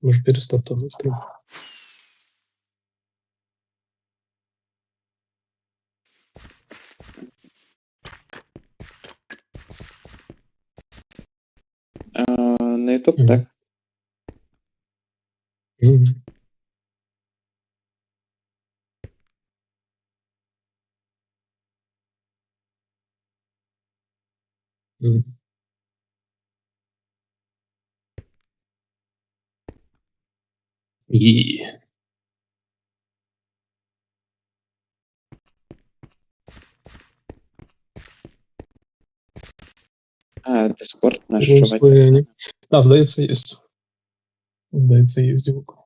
Может, перестартовать треба. На YouTube, Мгм. так? Мгм. Мгм. И Discord наш в чуваць таксама. состоянии. Да, здаецца, ёсць. Здаецца, ёсць гук.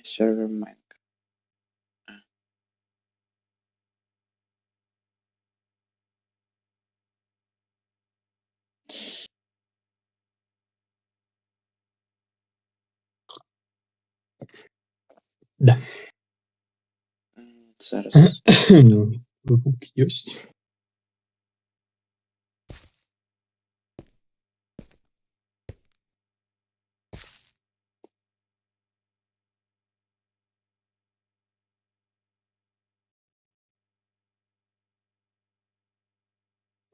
Сервер Майнкрафт. Да. Зараз. Гук ёсць.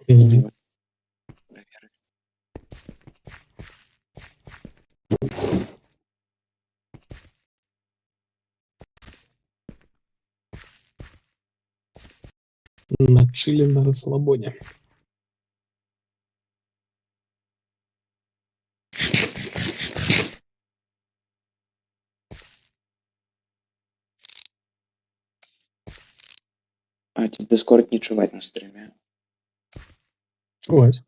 Мгм. Праверыць. На чиле, на расслабоне. Ці Discord не чуваць на стрыме. Чуваць.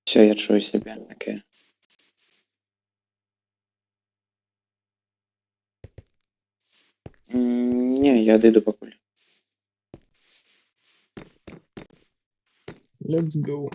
Всё, я чую сябе. Окей. Не, я дойду пакуль. Let's go.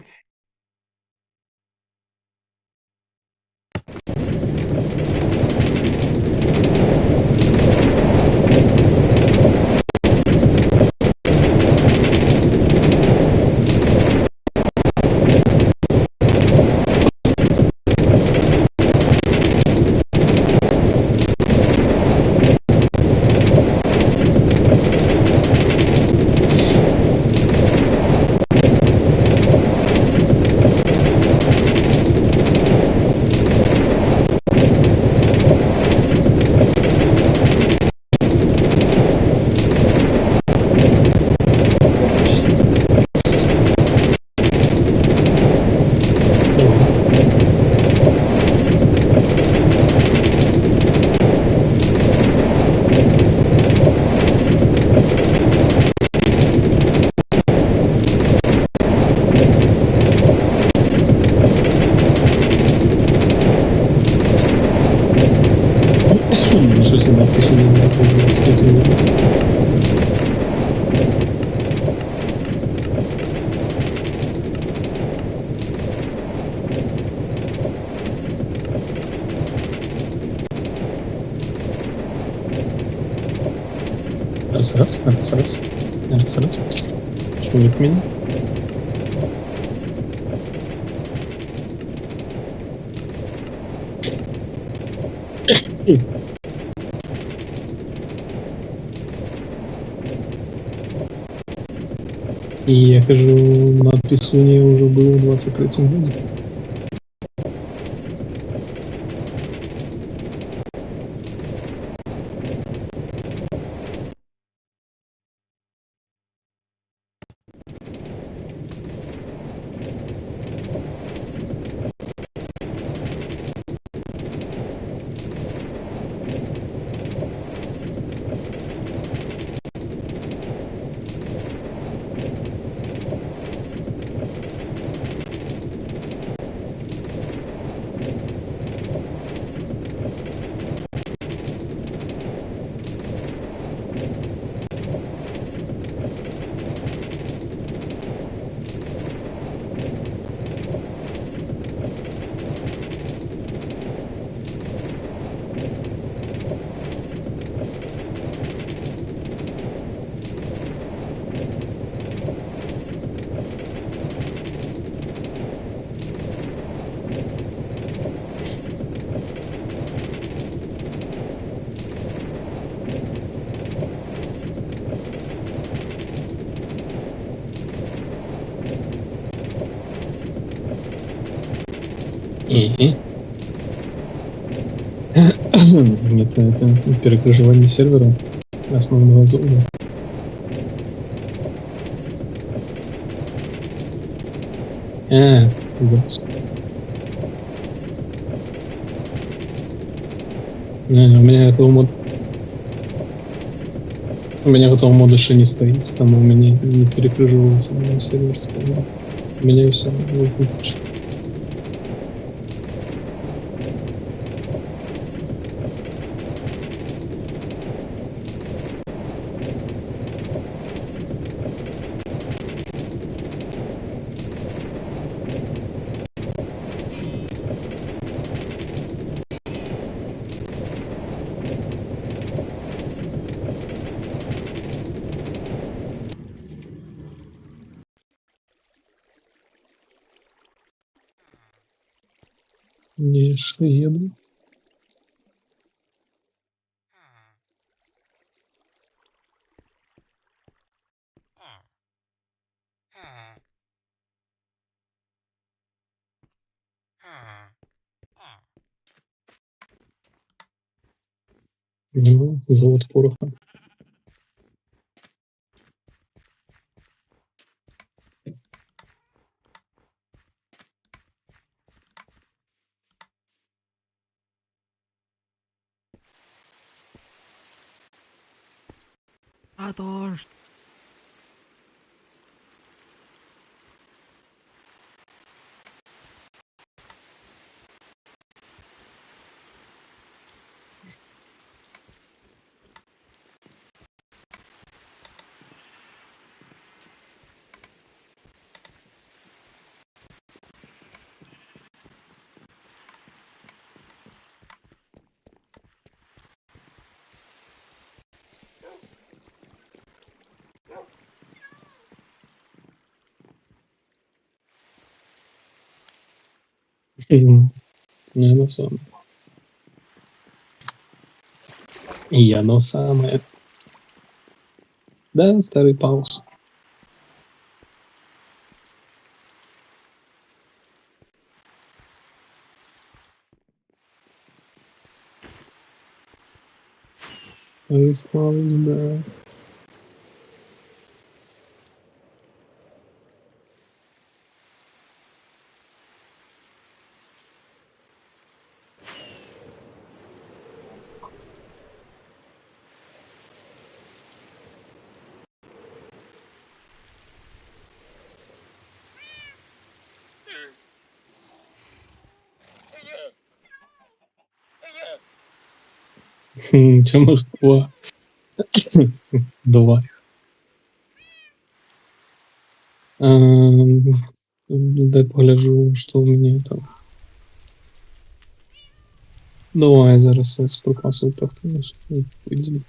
Давай. Ничего себе, надпись у него уже появилась, кстати. Раз. Шумит меня. И я кажу, надпись у нее уже был в 23-м году. Ні. Ні, це перегружування сервера основного зону. Запуск. Не, у меня этого мода еще не стоит, там у меня не перегруживается на сервер. У меня все выключено. Я что еду? Ну, завод пороха. А то ж. Наверное, сам. И оно самое. Да, старый пауз. Старый пауз, да. Чё Москва? Давай. Дай погляжу, что у меня там. Давай зараз я з припасу подкинусь. Пойди.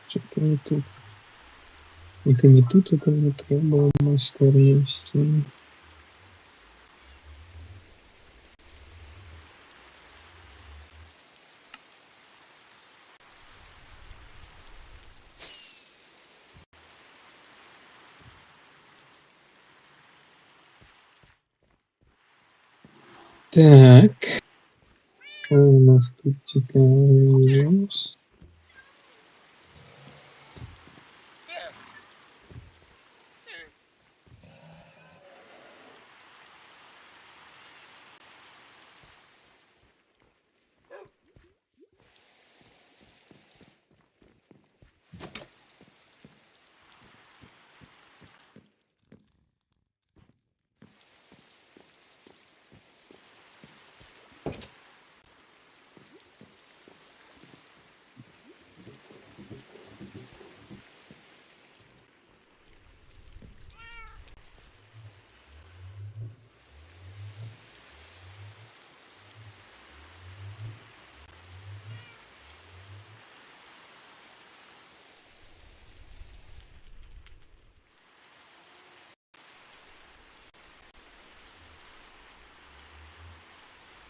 Что-то не тут. Это не тут, это не треба майстерності. Так. Що у нас тут цікавого?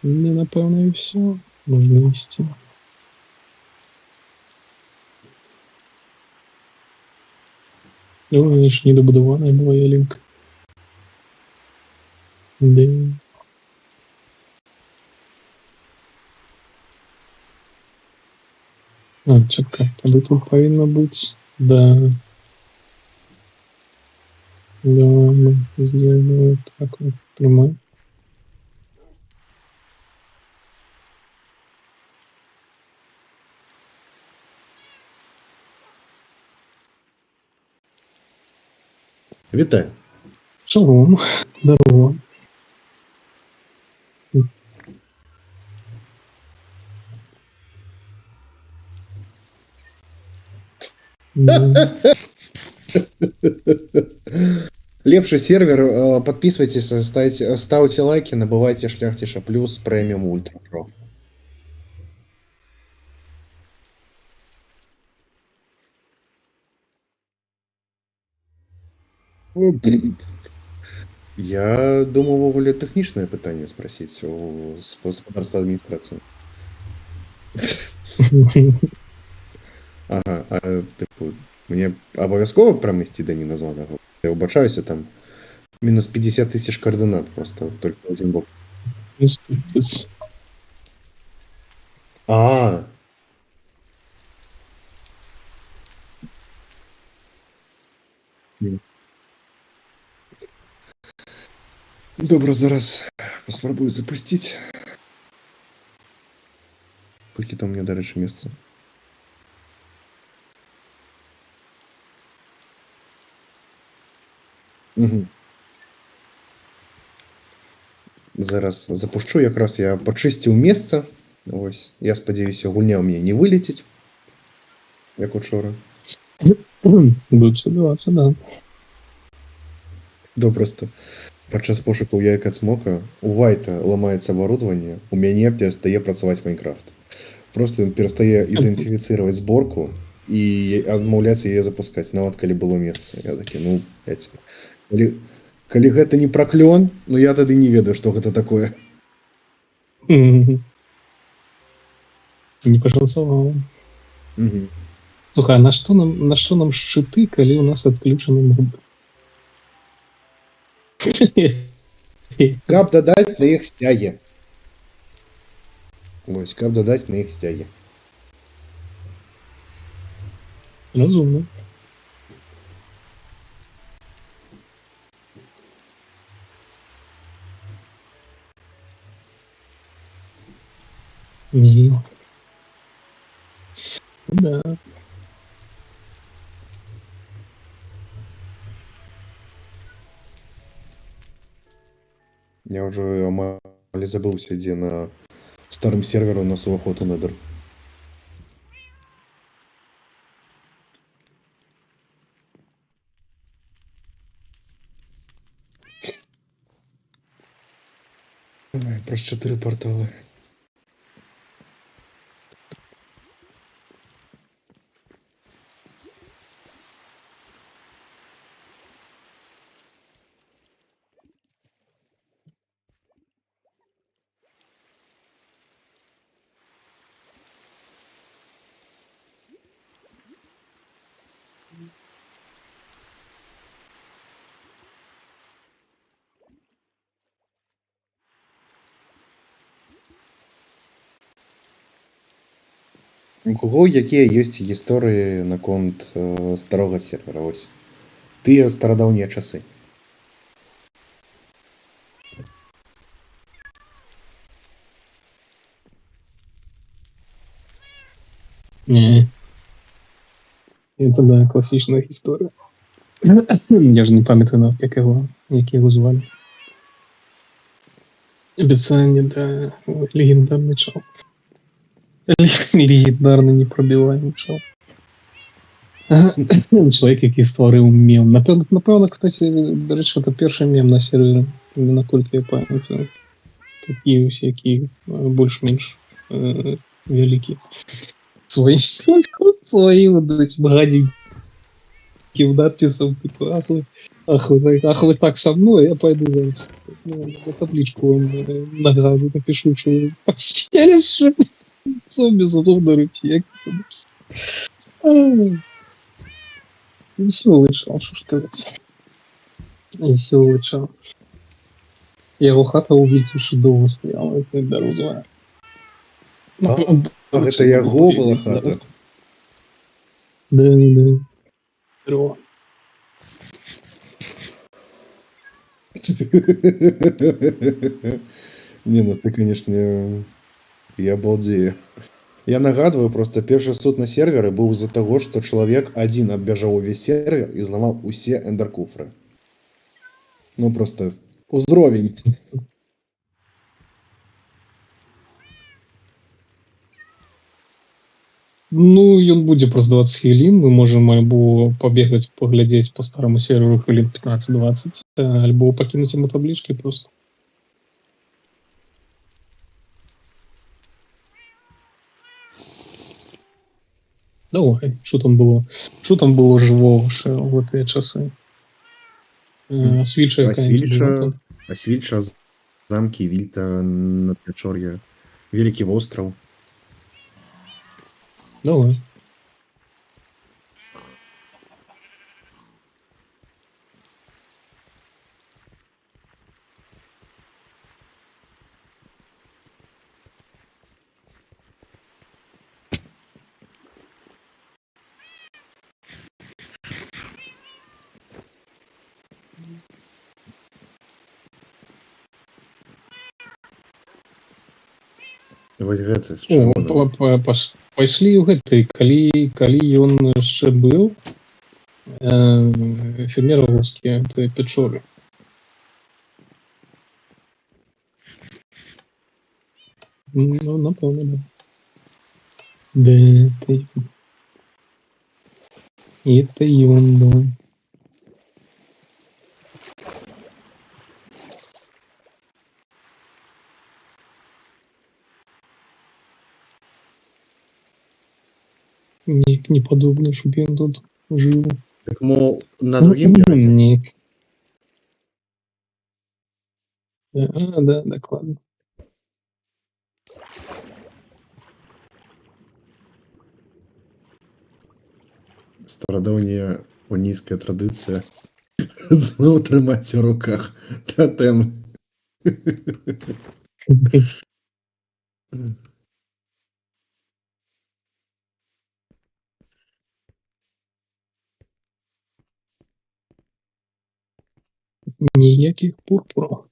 Не, напевно, і все. Можна вести. Ну, ж недобудована була ялинка. Да. А, чекай, тоді тут повинно бути. Да. Да, мы сделаем вот так вот. Тримай. Вітаю. Шалом. Здорово. Да. Лепший сервер. Подписывайтесь, ставьте лайки, набывайте Шляхтиша Плюс, Премиум, Ультра Про. Я думав, увогуле тэхнічнае пытанне спросіць у гаспадарства адміністрацыі. Ага, типу, мне абавязкова прям ісці да неназванага? Я ўбачаюся, там минус 50 тысяч координат просто только в один бок. А, добре, зараз поспробую запустить. Колькі там у меня, до речі, месца? Угу. Зараз запущу, якраз я почистив месца. Ось, я спадзяюся, гульня у меня не вылетит, як учора. Будут добиваться, да. Да, просто падчас пошукаў яйка цмока у Вайта ламаецца аборудование, у мяне перастае працаваць Майнкрафт. Просто ён перастае ідэнтыфіцыраваць зборку і адмаўляцца яе запускаць, нават калі было месца. Я такі, ну, калі гэта не праклён, ну я тады не ведаю, што гэта такое. Не пошансовало. Угу. Слухай, а на что нам шчыты, калі у нас отключены мобы? Каб дадаць на іх сцяге. Вось, каб дадаць на іх сцяге. Разумно. Не. Да. Я ўжо амаль забыўся, дзе на старым серверу у нас уваход у Nether. Праз 4 порталы. У кого якія ёсць гісторыі наконт старога сервера? Ось. Тыя старадаўнія часы. Не. Это, да, классичная история. Я же не памятаю навіть, як його звали. Обіцяння, да, легендарний чел. Легендарний непробиваемый чел. Чоловік, який створив мем. Напевно, кстати, до речі, це перший мем на сервері, наскільки я пам'ятаю. Такі всякі більш-менш великі. Свої будуть гаді. таким надписом, типа, ах вы так со мной, я пойду зараз на табличку вам награду напишу, что вы постелишь лицом безумно рыть. Веселый шал, что ж сказать. Веселый шал. Его хата у Витюши дома стояла, это я розовая. Это яго была хата? Да, да. Здорово. Не, ну ты, конечно, я балдею. Я нагадываю, просто першы суд на серверы быў з-за таго, што чалавек адзін аббяжаў увесь сервер і зламаў усе эндеркуфры. Ну просто узровень. Ну, ён будзе праз 20 хвілін. Мы можам альбо пабегаць, паглядзець по старому серверу хвілін 15-20, альбо пакінуць яму таблічкі просто. Давай, що там було? Що там було живого ще в ті часи? Свіча якась була там. Асвільча, замкі, Вільта, Надпячор'я, Великий востраў. Давай. Вось гэта з О, чырвоным. пайшлі ў гэтай, калі ён яшчэ быў фермеровскія пячоры. Ну, напэўна, да. Да, это ён, да. Неяк не падобна, щоб ён тут жыў. Так мо на другім беразе. Неяк. Да, дакладна. Старадаўняя унійская традыцыя зноў трымаць у руках тотэм. Ніякіх пурпураў.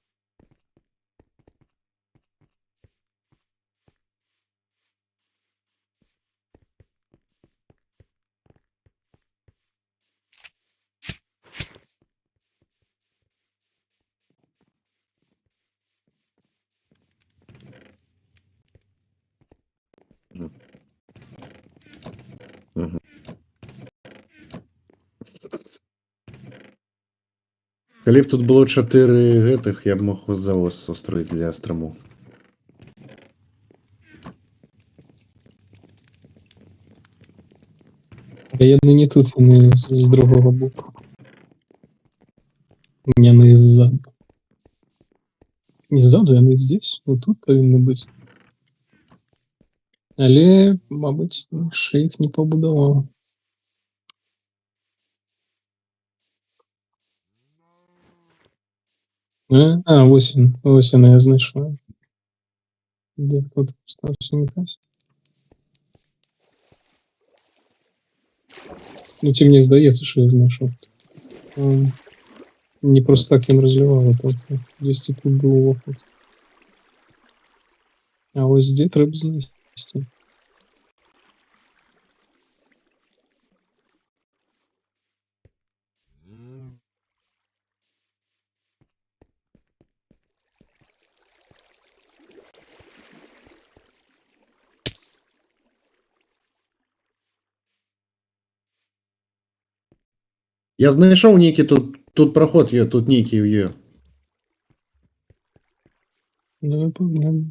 Калі б тут было 4 гэтых, я б мог завоз устроіць для страму. Яны не тут, яны з другого боку. Яны ззаду. Не ззаду, яны здесь. Вот тут павінны быць. Але, мабыць, шэйф не пабудаваў. Вось яна, я знайшла. Де тут стався мікась? Ну, ці мне здаецца, що я знайшов. Не просто так ён разліваў, тобто дзесьці тут быў уваход. А ось дзе трэба знайсці. Я знайшоў нейкі тут праход є, тут нейкі є. Ну, погнали.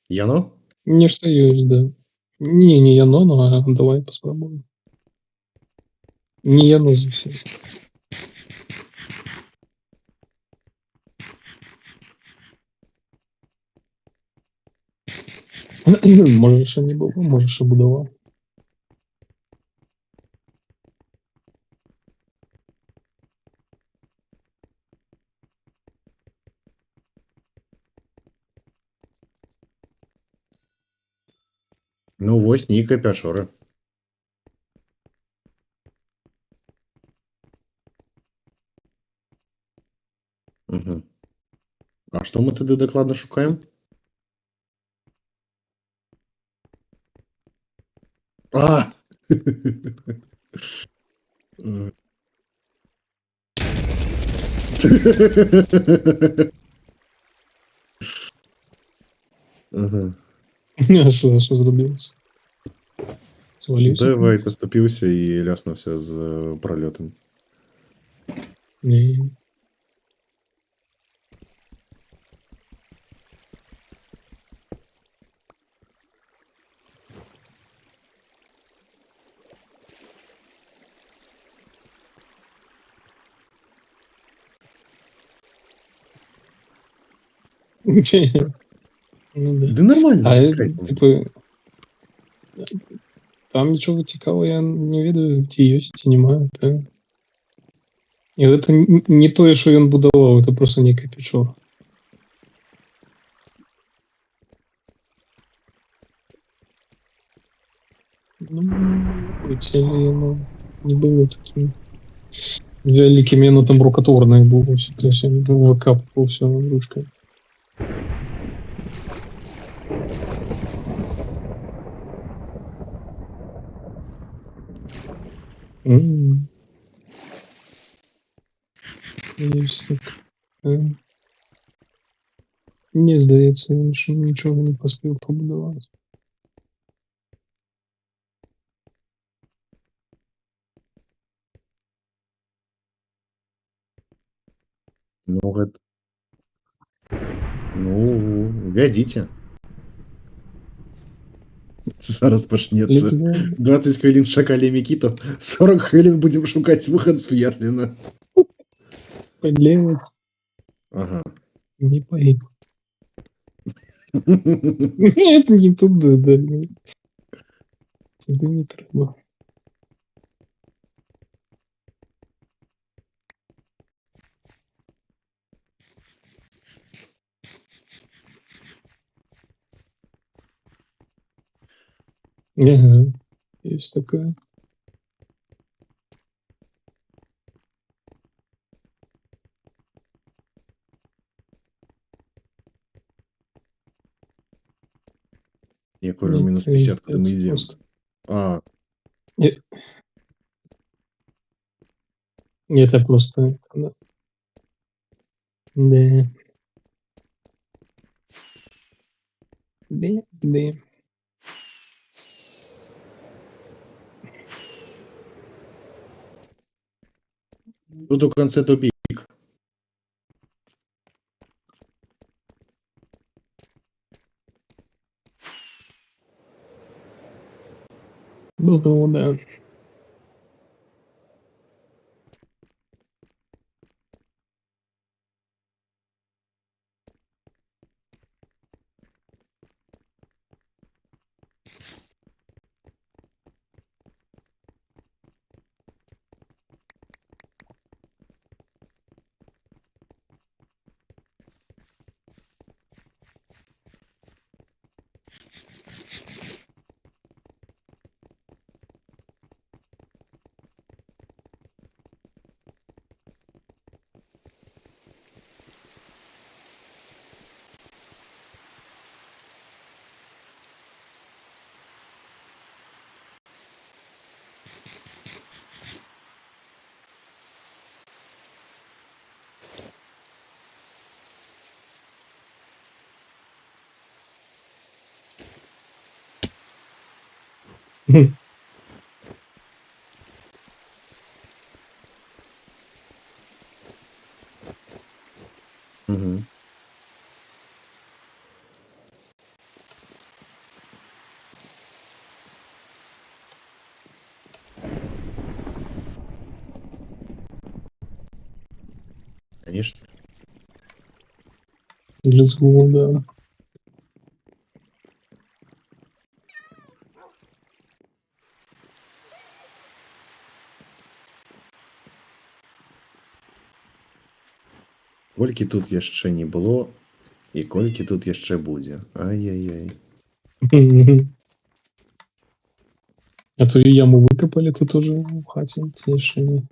Яно? Нечто есть, да. Не яно, но давай попробуем. Не яно совсем. Може, ще не було, може, ще будував. Ну, вось нейкая пячора. Угу. А што мы тады дакладна шукаем? А! М. Ага. А що зробилося? Звалився Давай кудись? поступіўся і ляснуўся з пролётам. Ні. Ну да. Ды нармальна, А, без кайфу. типу, там нічого цікавого я не ведаю, ці ёсць, ці нема. І гэта не тое, що ён будаваў, это просто нейкая пячора. Ну, быць, але яно не было такім вялікім, яно там рукатворнае было, то есть ён выкапваў ўсё ручкай. М. Ёсць так. Мне здаецца, ён нічога не паспеў пабудаваць. Ну, гэта... Ну, вядзіце. Зараз пачнецца. Ледзьве 20 хвілін чакалі Мікіту, 40 хвілін будзем шукаць выхад з Фьятліна. паглядзець Ага. не паіду. Это не туды, да, не. Туды не трэба. Ага, ёсць такое. Я кажу, мінус Мне 50, куди ми здаецца, йдемо. просто. А, Это просто. Да. Да. Да, да. тут у конце тупик. Ну, да. Угу. Конечно. Лесгул, да. Колькі тут яшчэ не было, і колькі тут яшчэ будзе. Ай-яй-яй. А то и яму выкопали тут уже в хате. Тише.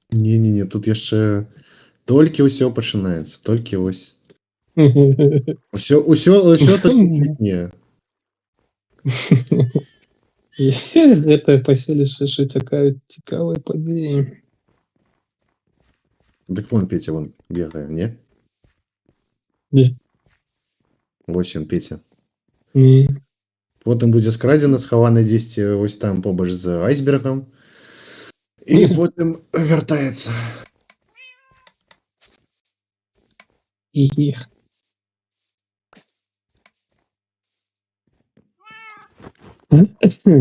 Не-не-не, тут яшчэ толькі ўсё пачынаецца, толькі вось. Усё толькі квітнее. Гэта паселішча яшчэ цікаваць цікавыя падзеі. Дык вон Петя вон бегае, не? Не. Вось ён Петя. Не. Потым будзе скрадзена, схавана дзесьці вось там побач з айсбергам. І потым вяртаецца. Их.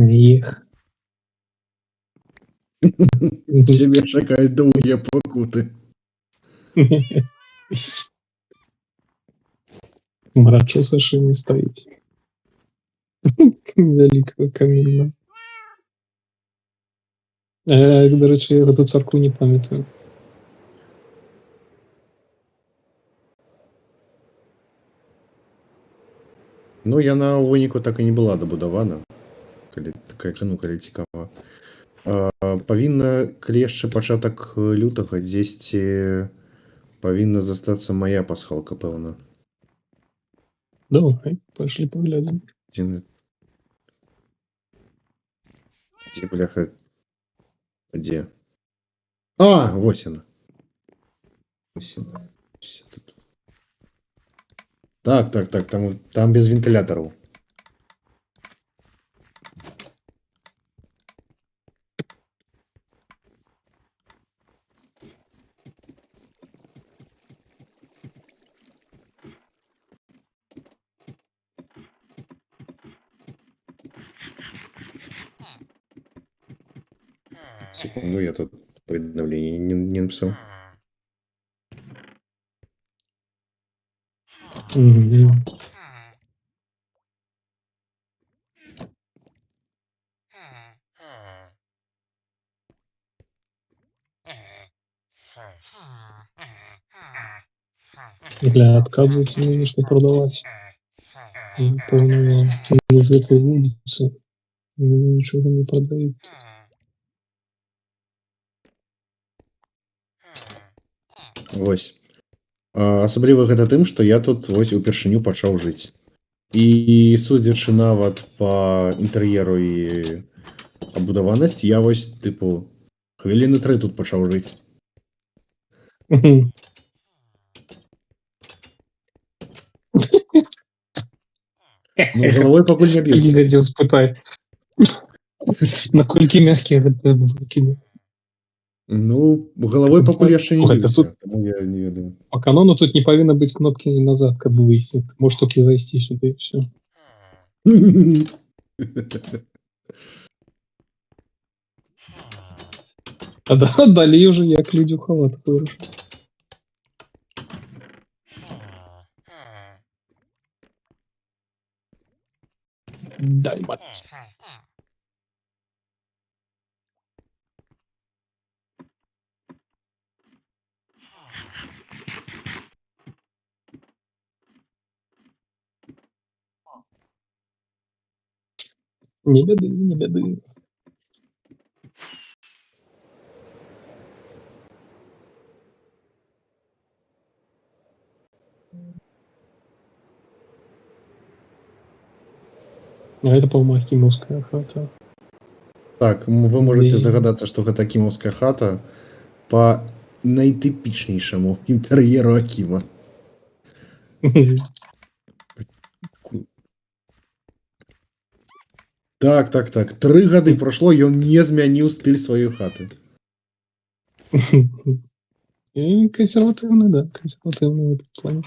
Их. Цябе чакаюць доўгія пакуты. Мрачу Сашы не стаіць. Вялікага камінна. Дарэчы, я гэту царкву не памятаю. Ну, яна ў выніку так і не была дабудавана. Калі цікава. Павінна, калі яшчэ пачатак лютага, дзесьці павінна застацца мая пасхалка, пэўна. Давай, пашлі паглядзім. Дзе, бляха? Дзе? А, вось яна. Вось яна. Тут. Так, там без вентылятараў. Секунду, я тут предновление не написал. Бля, отказывается мне что продавать. Полную незвыклую улицу. Ничего не продают. Вось. Асабліва гэта тым, што я тут вось упершыню пачаў жыць. І судзячы нават па інтэр'еру і абудаванасці, я вось, тыпу, хвіліны 3 тут пачаў жыць. Ну, головой пакуль не б'юся. Глядзеў спытаць. Наколькі мягкія гэтыя блокі? Ну, головой пакуль яшчэ не Слухай, б'юся, таму я не ведаю. По канону тут не павінна быць кнопкі назад, каб выйсці. Можешь толькі зайсці сюды і все. А далей уже як людзі ў халатах вырашылі. Дай мать. Не бяды, не бяды. А это, по-моему, Акимовская хата. Так, вы можете І- здагадацца, што гэта акімаўская хата па найтыпічнейшаму інтэр'еру Акіма. Так. 3 гады прайшло, ён не змяніў стыль сваёй хаты. И консервативный, да, консервативный в этом плане.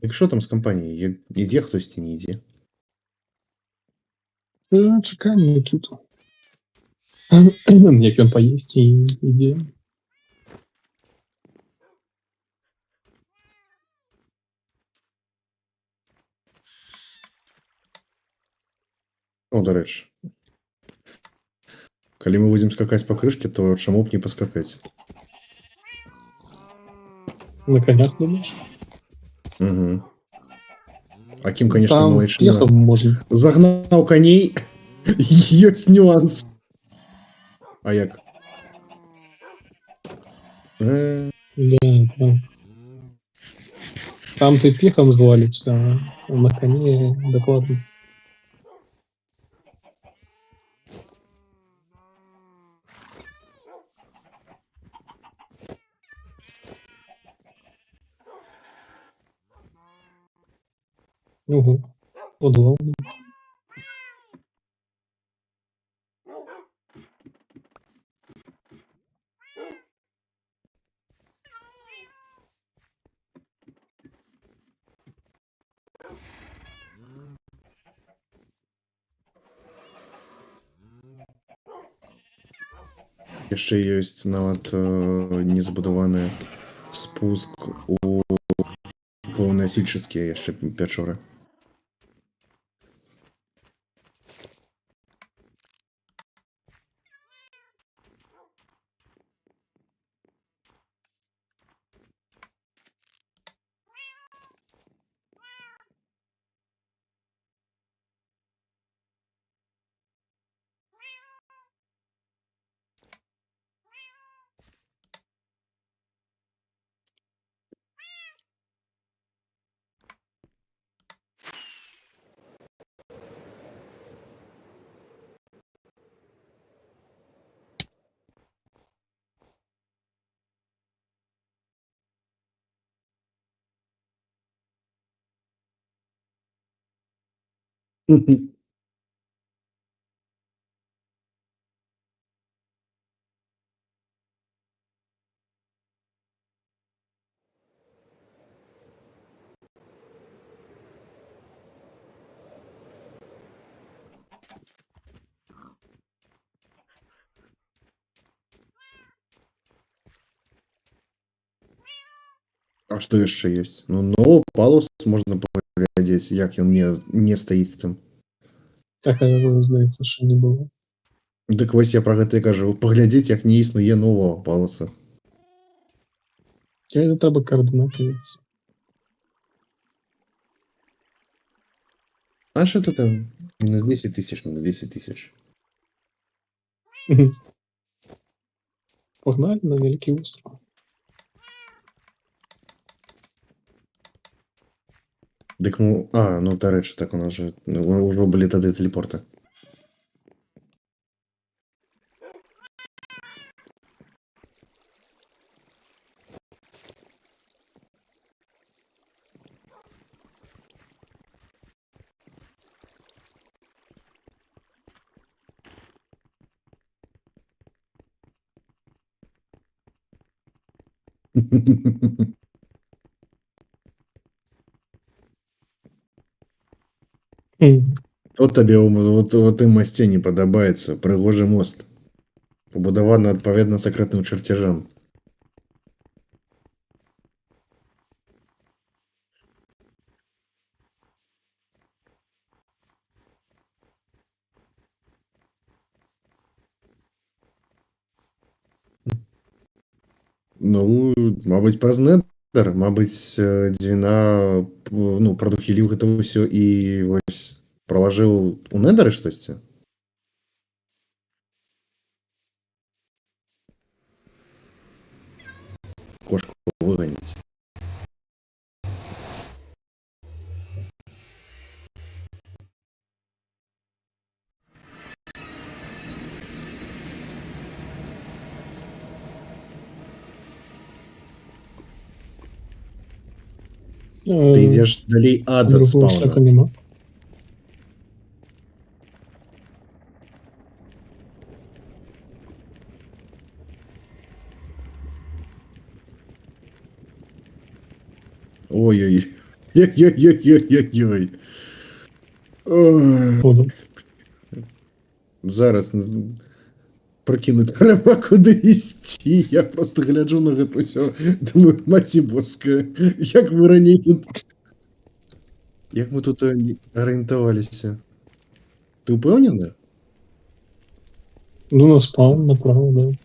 Якщо там з компанії? Іде хтось, не йде. Чекаємо Никиту. Як він поїсть і йде. О, до речі. Коли ми будемо скакати по кришці, то чому б не поскакати? На конях думаєш? Угу. Аким, конечно, Там молодчина. пехом можна. Загнал коней. Есть нюанс. А як? Да, да. Там ты пехом звалишься, а на коне докладно. Ого, подвал. Яшчэ ёсць нават незабудаваны спуск у паўнасільчыцкія яшчэ пячоры. А што яшчэ ёсць? Ну, палус можна паглядзець, як ён не стаіць там. Так, здаецца, що не було. Дык вось я пра гэта і кажу, паглядзець, як не існуе новага палуса. Это треба координати від. А що це там? Мінус 10 тисяч, мінус 10 тисяч. Погнали на Великий остров. Дык ну, ну да рэчы, так у нас же ўжо былі тады тэлепорты. От табе у тым масце не падабаецца прыгожы мост. Пабудаваны адпаведна сакрэтным чарцяжам. Ну, мабыць, праз Нетher, мабыць, Дзвіна ну, прадухіліў гэта ўсё і вось пралажыў у Нетherы штосьці. Кошку выганіць. Ты ідзеш далей ад Другого шляху спауна. нема. Ой-ой. Ой-ой-ой-ой-ой-ой. Ой. Буду. Зараз прокинути треба кудись йти. Я просто гляджу на це все. Думаю, маті боска, як ми раніше тут. Як ми тут орієнтувалися? Ти впевнений? Ну, на спаун направо, да.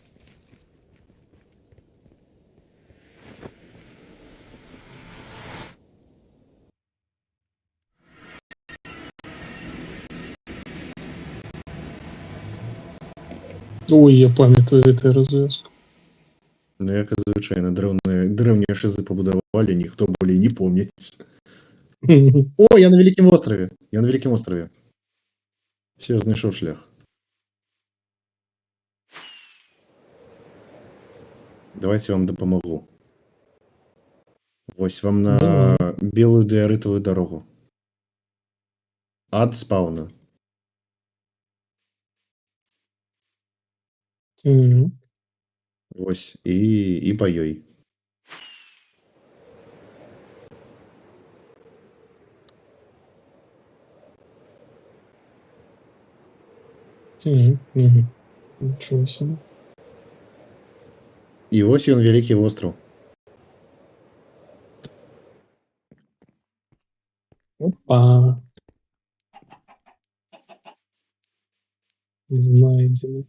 Ой, я пам'ятаю цю розв'язку. Ну, як і звичайно, древні шизи побудували, ніхто более не пам'ятає. О, я на Великому острові. Я на Великому острові. Все, знайшов шлях. Давайте я вам допомогу. Ось вам на Давай. білу диоритову дорогу. Ад спауна. Мгм. Ось. І по ёй. Мгм. Мгм. Нічого собі. І ось він Великий остров. Опа. Знайдено.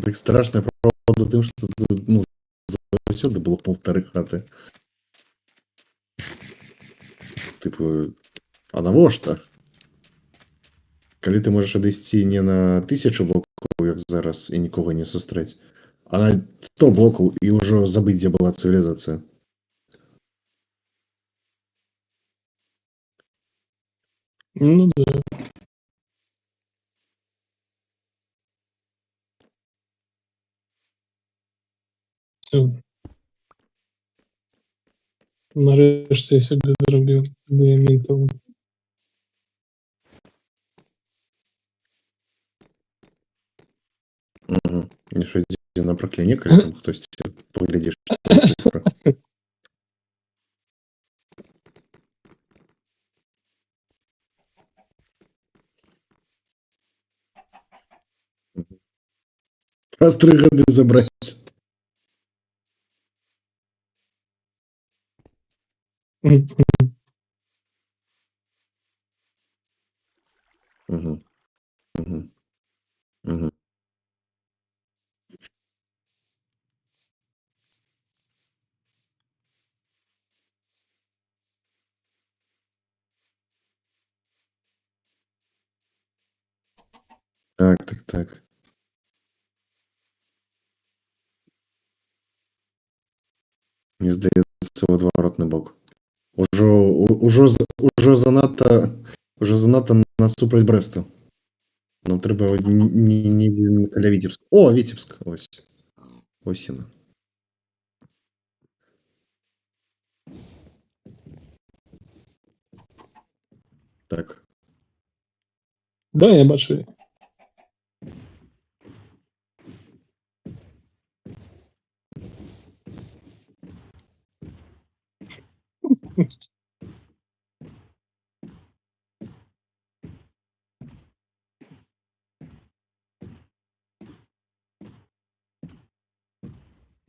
Так страшно, правда, тим, що тут, ну, завсюди було повтори хати. Типу, а навошта? Коли ти можеш одійти не на 1000 блоків, як зараз, і нікого не зустріти, а на 100 блоків і вже забыть, де була цивілізація. Ну да. Все. Нарешті я собі зробив діамантову. Угу. І що, на прокляні, коли там хтось поглядиш. Раз 3 годи забрати. Угу. Угу. Угу. Так. Мені здається, відворотний бок. Уже занадто насупроть Бресту. Нам треба не каля Вітебська. О, Вітебськ. Ось. Ось вона. Так. Да, я бачу її.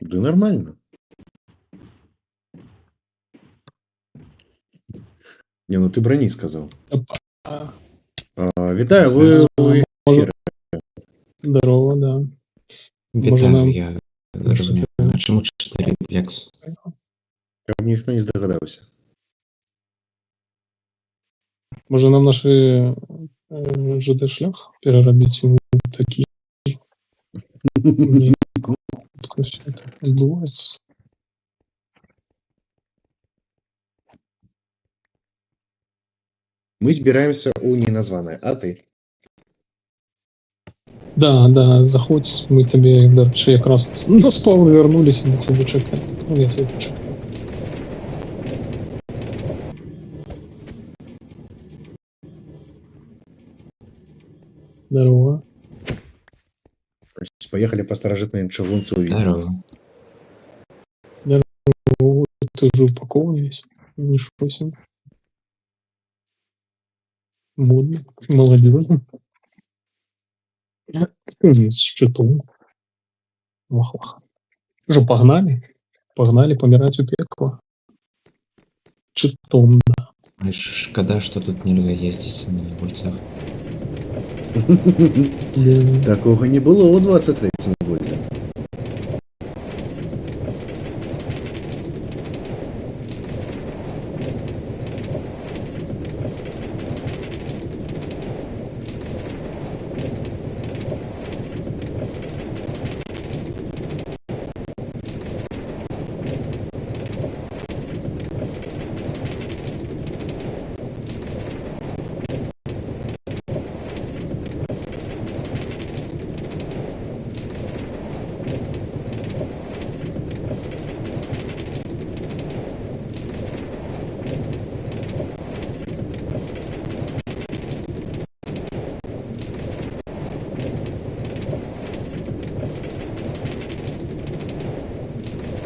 Да нормально. Не, ну ти броні сказав. Опа. Вітаю, ви в ефірі. Здорово, да. Може, Вітаю, нам- я розумію. А чому 4 плекс? Щоб ніхто не здогадався. Може нам наші ЖД-шлях переробити у такі, мені коротко все це відбувається. Мы збираемся у неназванное, а ты? Да, заходь, ми тобі, до речі, якраз на спаун вернулись, і ми тебе чекаємо. Ну, я тебе почекаю. Здорово. То есть поехали по старожитной чавунцу увидим. Здорово. О, ты же упакованный весь. Ничего себе. Модно. Молодежно. С щитом. Вах-вах. Что, погнали? Погнали помирать у пекла. Щитом, да. Ай, шкода, что тут нельзя ездить на улицах. Такого не было у 23-м году.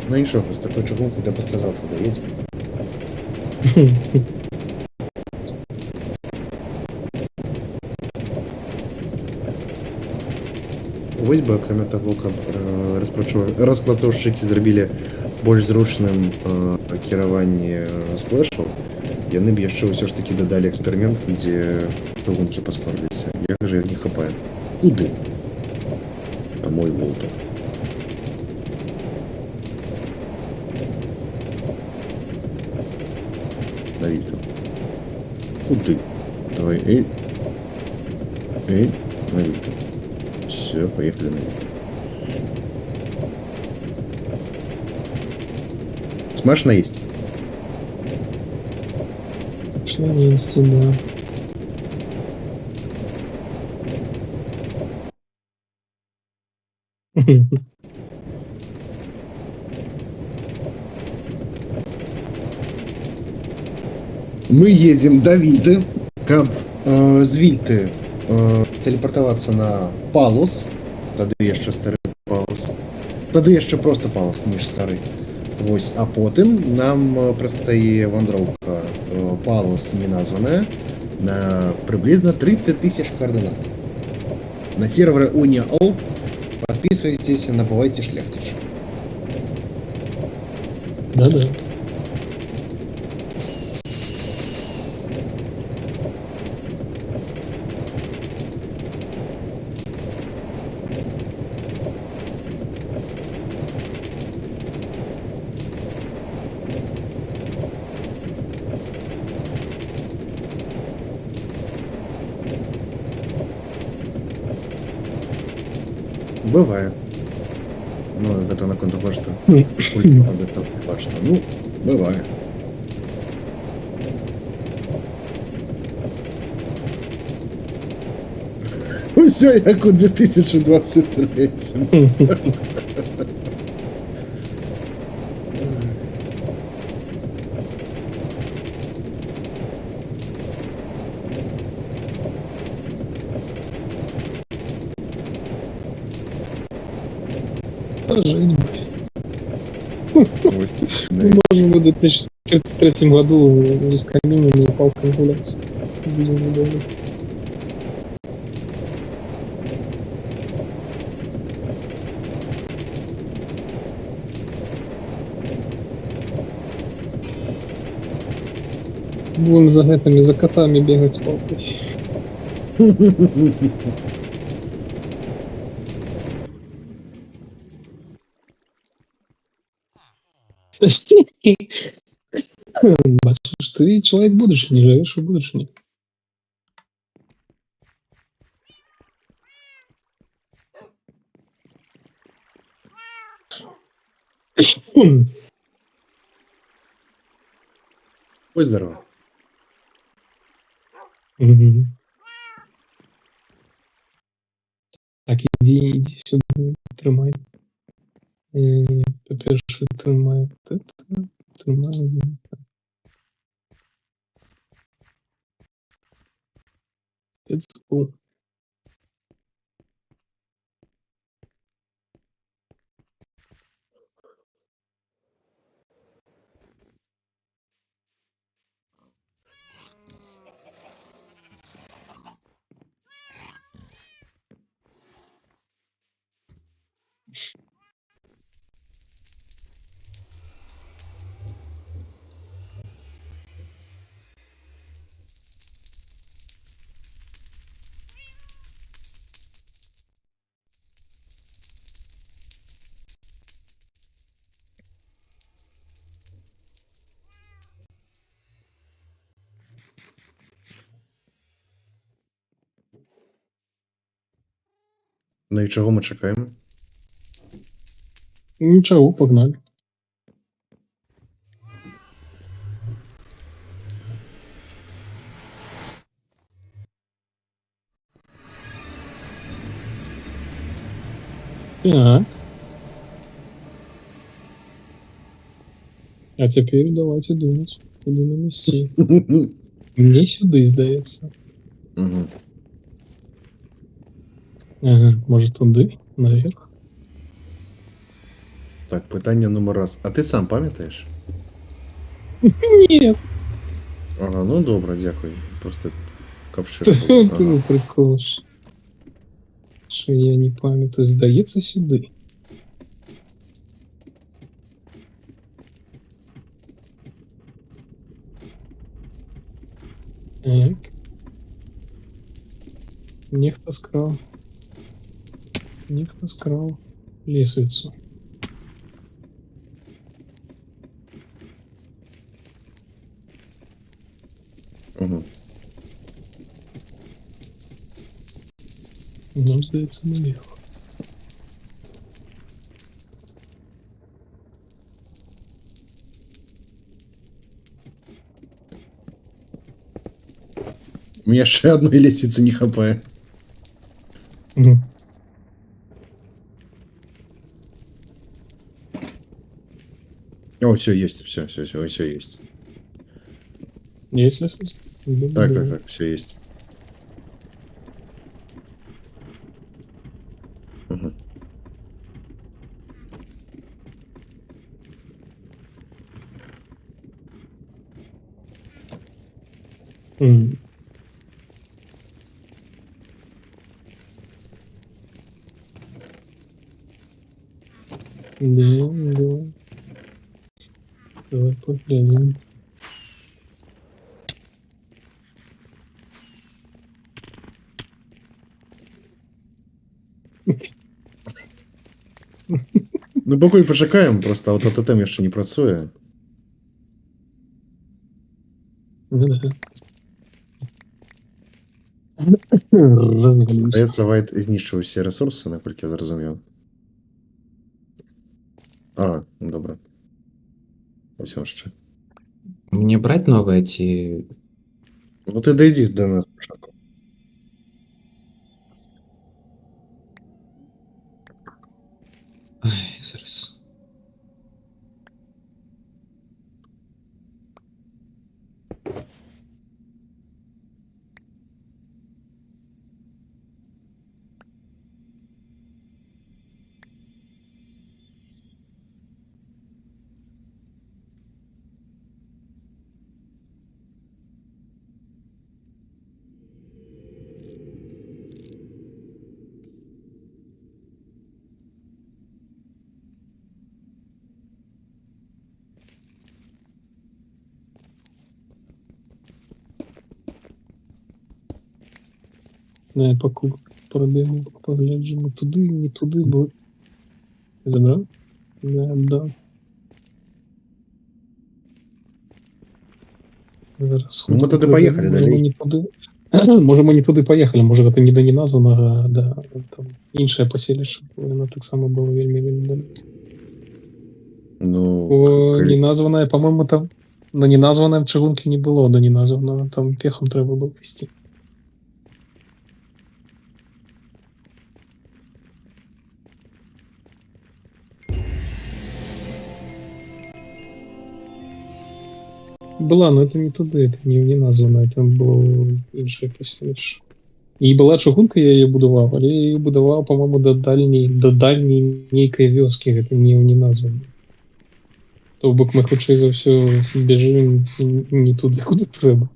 Ну ничего, с такой чугункой до послезавтра доедем. Вось бы, акрамя таго, каб распрацоўшчыкі зрабілі больш зручным кіраванне сплэшаў, яны б яшчэ ўсё ж такі дадалі эксперымент, дзе чугункі паскорліся. Як жа іх не хапае? Куды? А мой Волтер. На Вілька. Куды? Давай, эй, на Вілька. Все, поехали на Вилька. Смачно есть? Что есть, да. Мы едем до Вільти, каб з Вільти телепортавацца на Палус, тады яшчэ стары Палус, тады яшчэ просто Палус, ніж стары. Вось, а потым нам прадстае вандроўка Палус неназваная на приблизно 30 тысяч координат. На сервере Unia Alt подписывайтесь, набывайте шляхтич. Да-да. Бывает. Ну, это на конту того, что культура достаточно важна. Ну, бывает. Все як у 2023. Жить, блин. Ось, Мы можем в 2033 году с каминями и палками гулять. Будем недовольны. Будем за гэтыми, за котами бегать с палкой. Бачиш, ты человек будущего, не живешь в будущем. Ось здорово. Мгм. Так, іди сюди, тримай. По-перше, тримай. Тримай. Пецку. Ну і чого ми чекаємо? Нічого, погнали. Так. А теперь давайте думать, куди нанести. Мені сюди, здається. Угу. Ага, може туди, наверх. Так, питання номер раз. А ти сам пам'ятаєш? Ні, Ага, ну добре, дякую. Просто капшир. ти прикол. Що я не пам'ятаю, здається сюди. Так. Нехто скрав. Нехто скрав лісвицю. Угу. Нам здається наверх. У меня ще одной лестницы не хапает. Угу. О, все есть, все есть. Есть лісвиця? Так, все есть. Угу. Мгм. Да. Давай поглядим. Ну, поки почекаємо, просто тотем jeszcze не працює. Ну да. Розвалився. Здається, Вайт знищив всі ресурси, наскільки я зрозумів. А, ну добре. Ось він ще. Мне брать новые эти... Ну ти дойди до нас спочатку. Ай, зараз. Не, поку пробігу, погляджимо туди, не туди, бо... Забрав? Да. Зараз Ну, ми туди пробігу. поїхали, Може, далі. ми не туди. Може, ми не туди поїхали, може, це не до не названо, а да, там інше поселище, воно так само було вельми далі. Ну, О, калі- неназванное, по-моему, там на неназваном чыгунке не было, до неназваного там пехом треба было вести. Была, но это не туда, это не названая, там было іншае паселішча. І была чыгунка, я яе будаваў, але я яе будаваў, по-моему, до дальняй нейкай вёскі, гэта не названа. То бок мы хутчэй за ўсё бяжым не туды, куды трэба.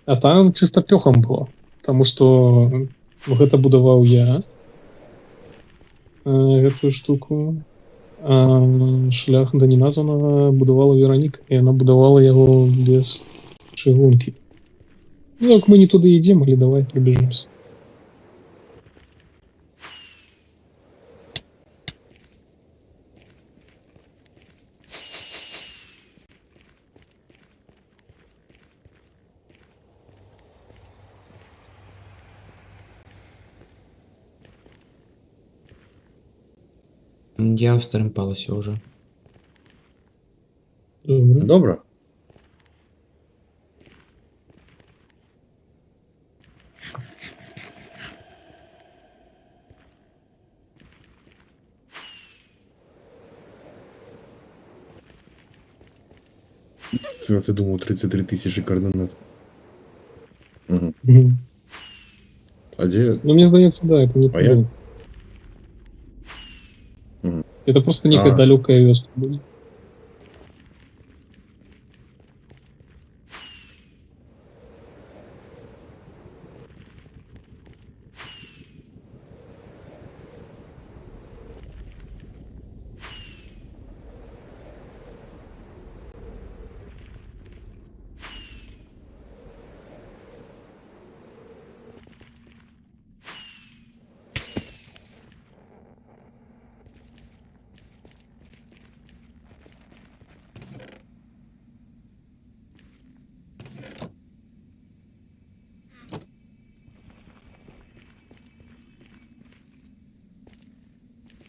А там чыста пёхам было, таму што гэта будаваў я, гэтую штуку, а шлях да неназванага будавала Вераніка, і яна будавала яго без чыгункі. Ну, як мы не туды ідзем, але давай прыбежымся. Я в старом паласе уже. Добра. Добра. Ты думал 33 тысячи координат. Угу. Мгм. А где? Ну, мне здаецца, да, это не Моя? туды. Мгм. Это просто некая А. далёкая вёска будет.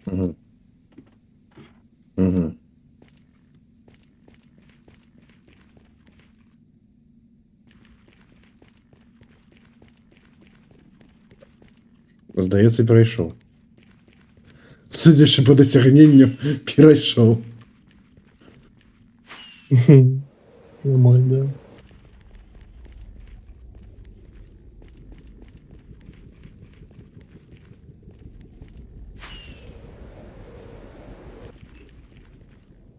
Угу. Угу. Здається, перейшов. Судячи по досягненням, перейшов. Нормально, да.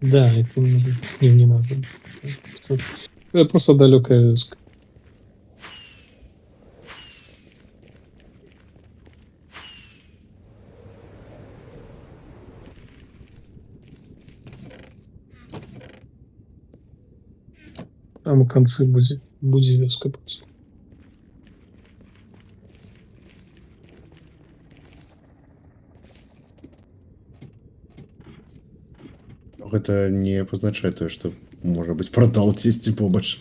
Да, это не надо. Это просто далекая вёска. Там у канцы будзе вёска просто. Гэта не пазначае тое, што можа быць портал дзесьці побач.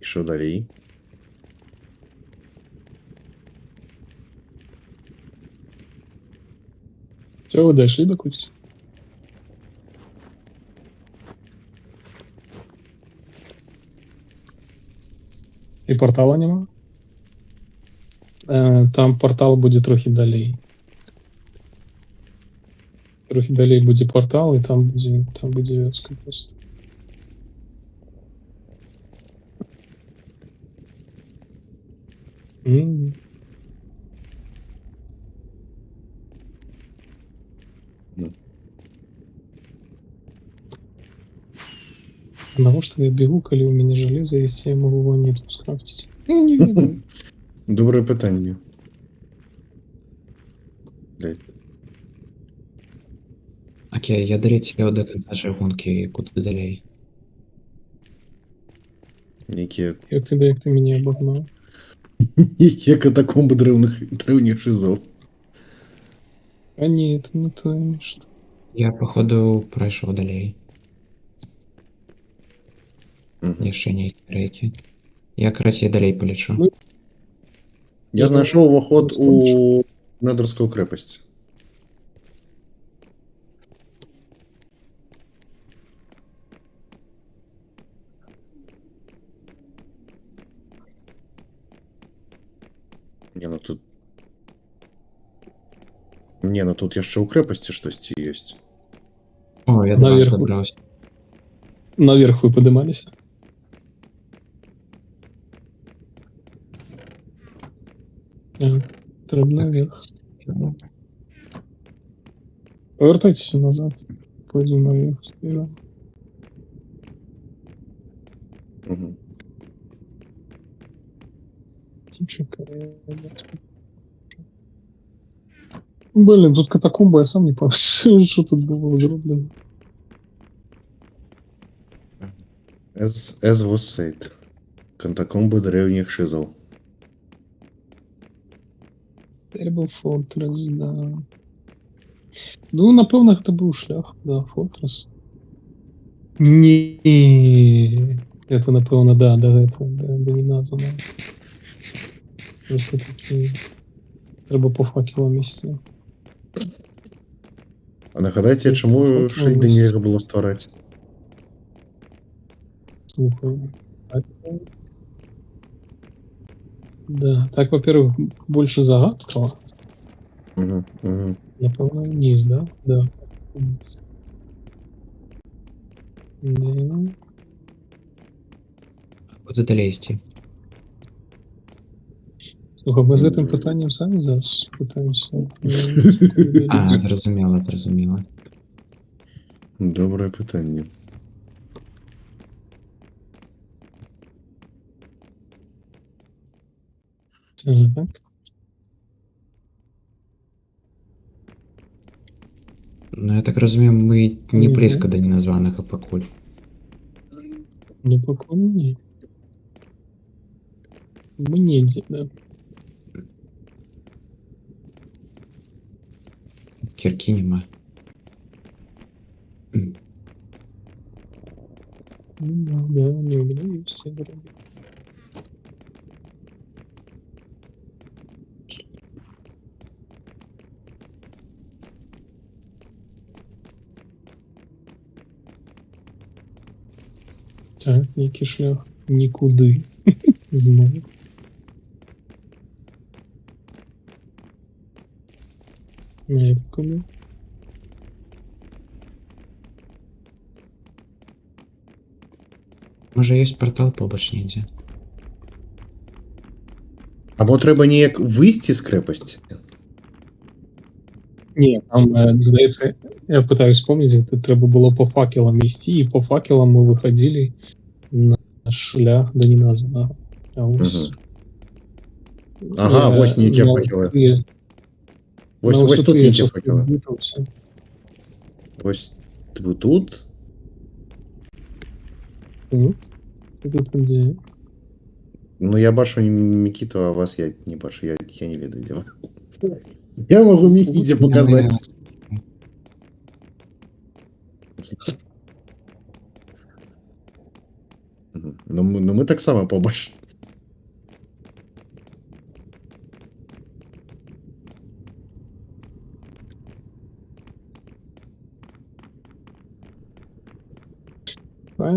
І што далей? Все, вы дошли до кучи? І портала нема? Там портал будзе трохі далей. Трохі далей будзе портал, і там будзе вёска просто. М. Ну. Навошта я бегу, калі ў мяне жалеза ёсць, я могу ваніту скрафціць? Не ведаю. Добрае пытанне. Блядь. Окей, я долетел до конца чыгунки, куда далей. Нейкія Як ты мяне абагнаў? нейкія катакомбы древних шизов. А не, это не то нешта. Я, походу, пройшов далей. Мгм. Яшчэ нейкі трэці. Я, карацей, далей полечу. Ну, Я знайшов уваход у Недорскую крепость. Не, ну тут... Не, ну тут яшчэ ў крэпасці штосьці ёсць. О, я до вас Наверху. добрался. Наверх вы поднимались? Треба наверх. Повертайтеся назад. Пойдем наверх. Сперва. Угу. Чекай. Блин, тут катакомба, я сам не помню, что тут было зроблено. As was said. Катакомби древніх шизов. Terrible Fortress, да. Ну, напевно, це був шлях, да, Fortress. Ні. Это, напевно, да, да не названо. Просто таки. Треба по факелам вести. А нагадайте, чому Факел шильди вести. нельзя було створити? Слухай. Так, да, так, во-первых, больше загадка. Угу, угу. Напевно, вниз, да? Да. Вниз. Да. Куда лезти? Слухай, ми з гэтым пытанням самі зараз пытаемся. А, зразумела, зразумела. Доброе питання. Так. Ну, я так розумію, ми не Мгм. близько до неназваних апокуль. Ну, пока ні. Ми нельзя, да. Кірки нема. Ну, да, не у меня есть все вроде. Так, некий шлях нікуди. Знову. Не, это куди? Може, є портал побач ніде. Або треба ніяк вийти з крепості? Ні, там, здається, я пытаюсь вспомнить, это треба було по факелам вести, і по факелам ми виходили на шлях до неназваного. А ось... Мгм. Ага, ось ніякі на факели. оці- Ось, на ось тут оці ніякі частини факели. битвався. Ось типу тут. Ну, тут де. Ну, я бачу Микиту, а вас я не бачу. Я не веду, де ви. Я можу Миките показати. Мгм. Ну ми так само побачимо.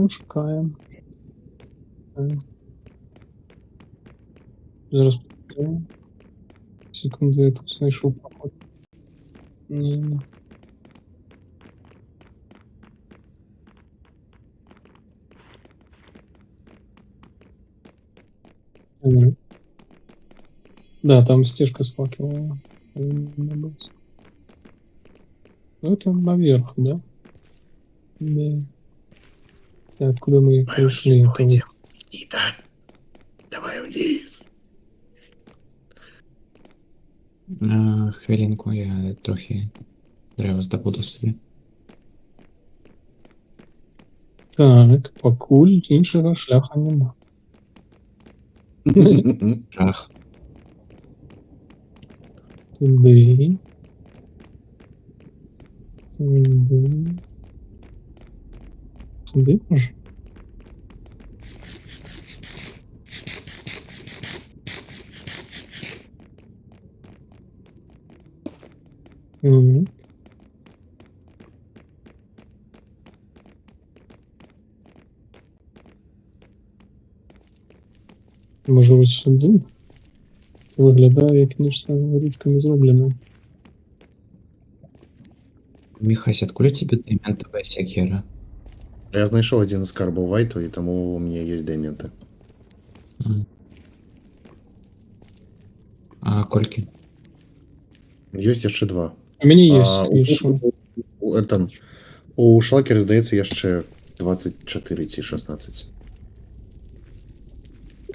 Шукаємо. Зараз покажу. Секунду, я тут знайшов проход. Ні. Ні. Да, там стежка с факелом. Ну, это наверх, да? Да. Откуда мы пришли? Это вот Микита, давай вниз. Хвилинку, я трохи дерева здобуду собі. так, покуль іншого шляха нема. Жах. Туди. Туди. Сюди може? Мгм. Може ось сюди? Виглядає як ніжто ручками зроблено. Михась, откуда тебе дементовая секера? Я знайшов один з карбов Вайту, і тому у мене є дейменти. А кольки? Є ще два. У мене є, А пишу. у Шалкера, здається, є ще 24 ці 16.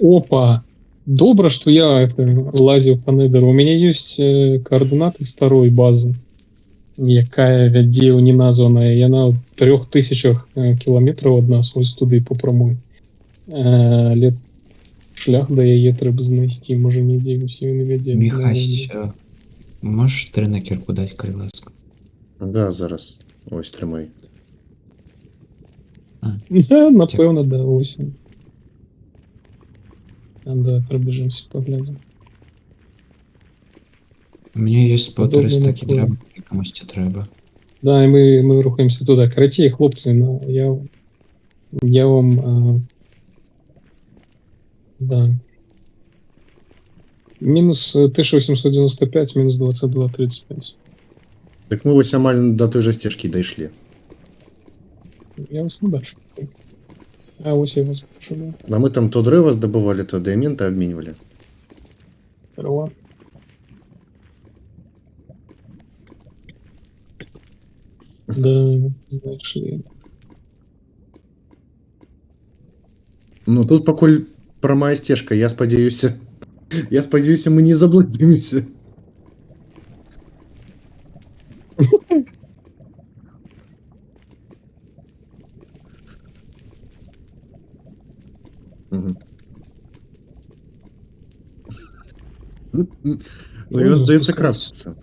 Опа! Добро, что я лазил по недеру. У меня есть координаты второй базы. Якая вядзеў не названая. Яна ў 3000 кіламетраў ад нас ось туды по прамой. Лет шлях да яе трэба знайсці, можа нідзе усе ён вядзе. Михась, можешь тренакерку дать, коли ласка? Да, зараз. Ось, тримай. Да, напэўна, да, ось. ён. Да, пробежимся, поглядим. У меня есть Подобно 1,5 на килограмм, комусь треба. Да, и мы рухаемся туда. Карате, хлопцы, но я вам... да. Минус 1895, минус 2235. Так ми ось амаль до той же стежки дійшли. Я вас не бачу. А ось я вас бачу, да. А ми там то дерева здобували, то діаменти обмінювали. Здорово. Да, знайшли. Ну тут покуль прамая стежка, я спадзяюся. Я спадзяюся, мы не заблудимся. Мгм. Ну, його, здається, крафтиться.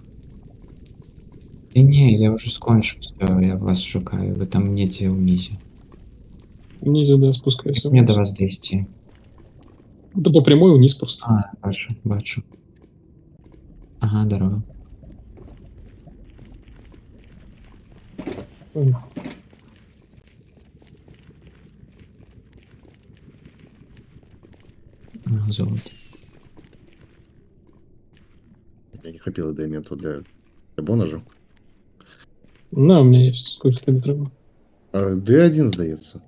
И не, я уже скончил все, я вас шукаю, вы там нете унизе. Ниже, да, спускайся. Мне до вас дойти. Да по прямой вниз просто. А, бачу. Ага, дорога. Ага, золото. Я не хапила діаменту для бонажа. На, у меня есть. Сколько тебе треба? Д1, здається.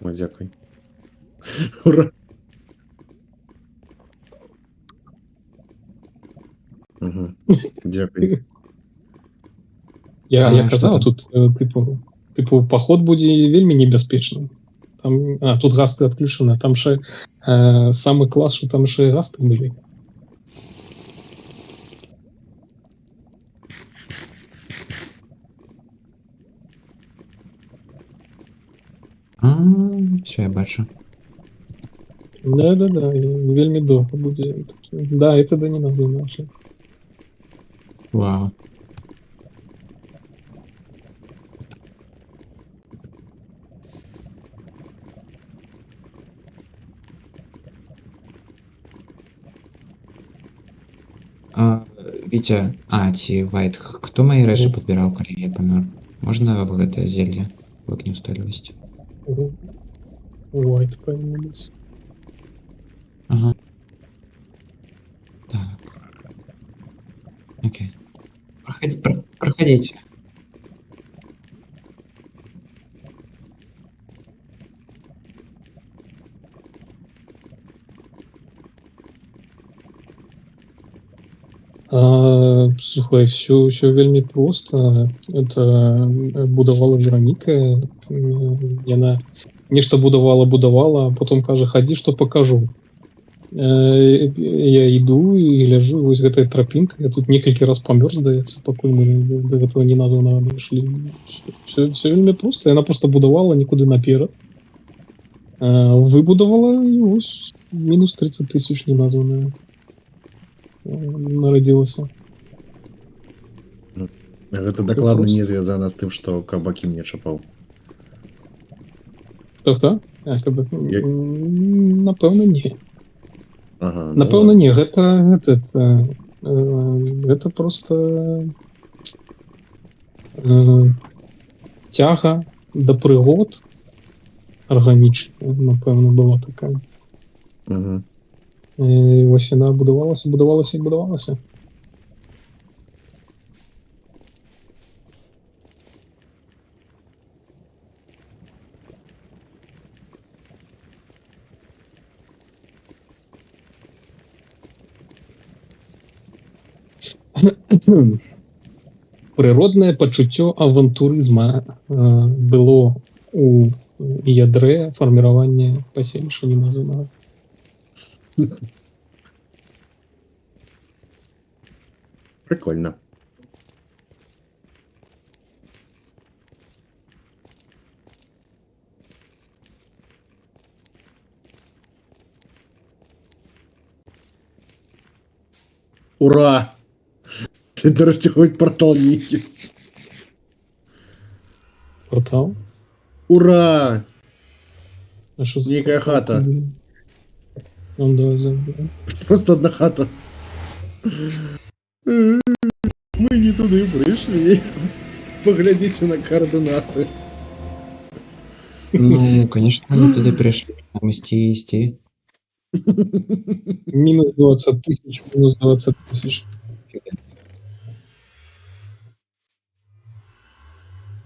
О, дякую. Ура! Угу. Дякую. Я що казав, там? тут, типу, поход буде вельми небезпечним. Там, тут гасти відключені, там ще самий клас, що там ще гасти були. Все, я бачу. Да, вельми довго буде. Да, это да не надо иначе. Вау. Витя, Вайт, кто мои рэши Мгм. подбирал, коли я помер? Можно в это зелье в огнеустойчивости? White, правильно быть. Ага. Так. Окей. Проходите. Слухай, все вельми просто. Это будовала Вероніка. Яна нешта будавала, а потом кажа, хадзі, што пакажу. Я іду і ляжу, вось гэтая трапінка. Я тут некалькі раз памёр, здаецца, пакуль мы до гэтага неназванага дайшлі. Все вельмі проста. Яна просто будавала нікуды наперад. Выбудавала і вось мінус 30 тысяч неназваная. Нарадзілася. Гэта Всё дакладна просто. не звязана з тым, што кабакі мне чапаў. Хто? Я- Напэўна, не. Ага, ну Напэўна, ладно. не, гэта просто цяга да прыгод арганічная, напэўна, была такая. Мгм. І вось яна будавалася, будавалася і будавалася. Прыроднае пачуццё авантурызма было у ядрэ фарміравання паселішча неназванага. Прикольно. Ура! Ти нарешті хоч портал ніки. Портал? Ура! А що за Некая портал? хата. Ну, да, да. Просто одна хата. Ми не туди прийшли. Поглядите на координати. Ну, конечно, мы туда пришли. Нам идти. Минус 20 тысяч, минус 20 тысяч.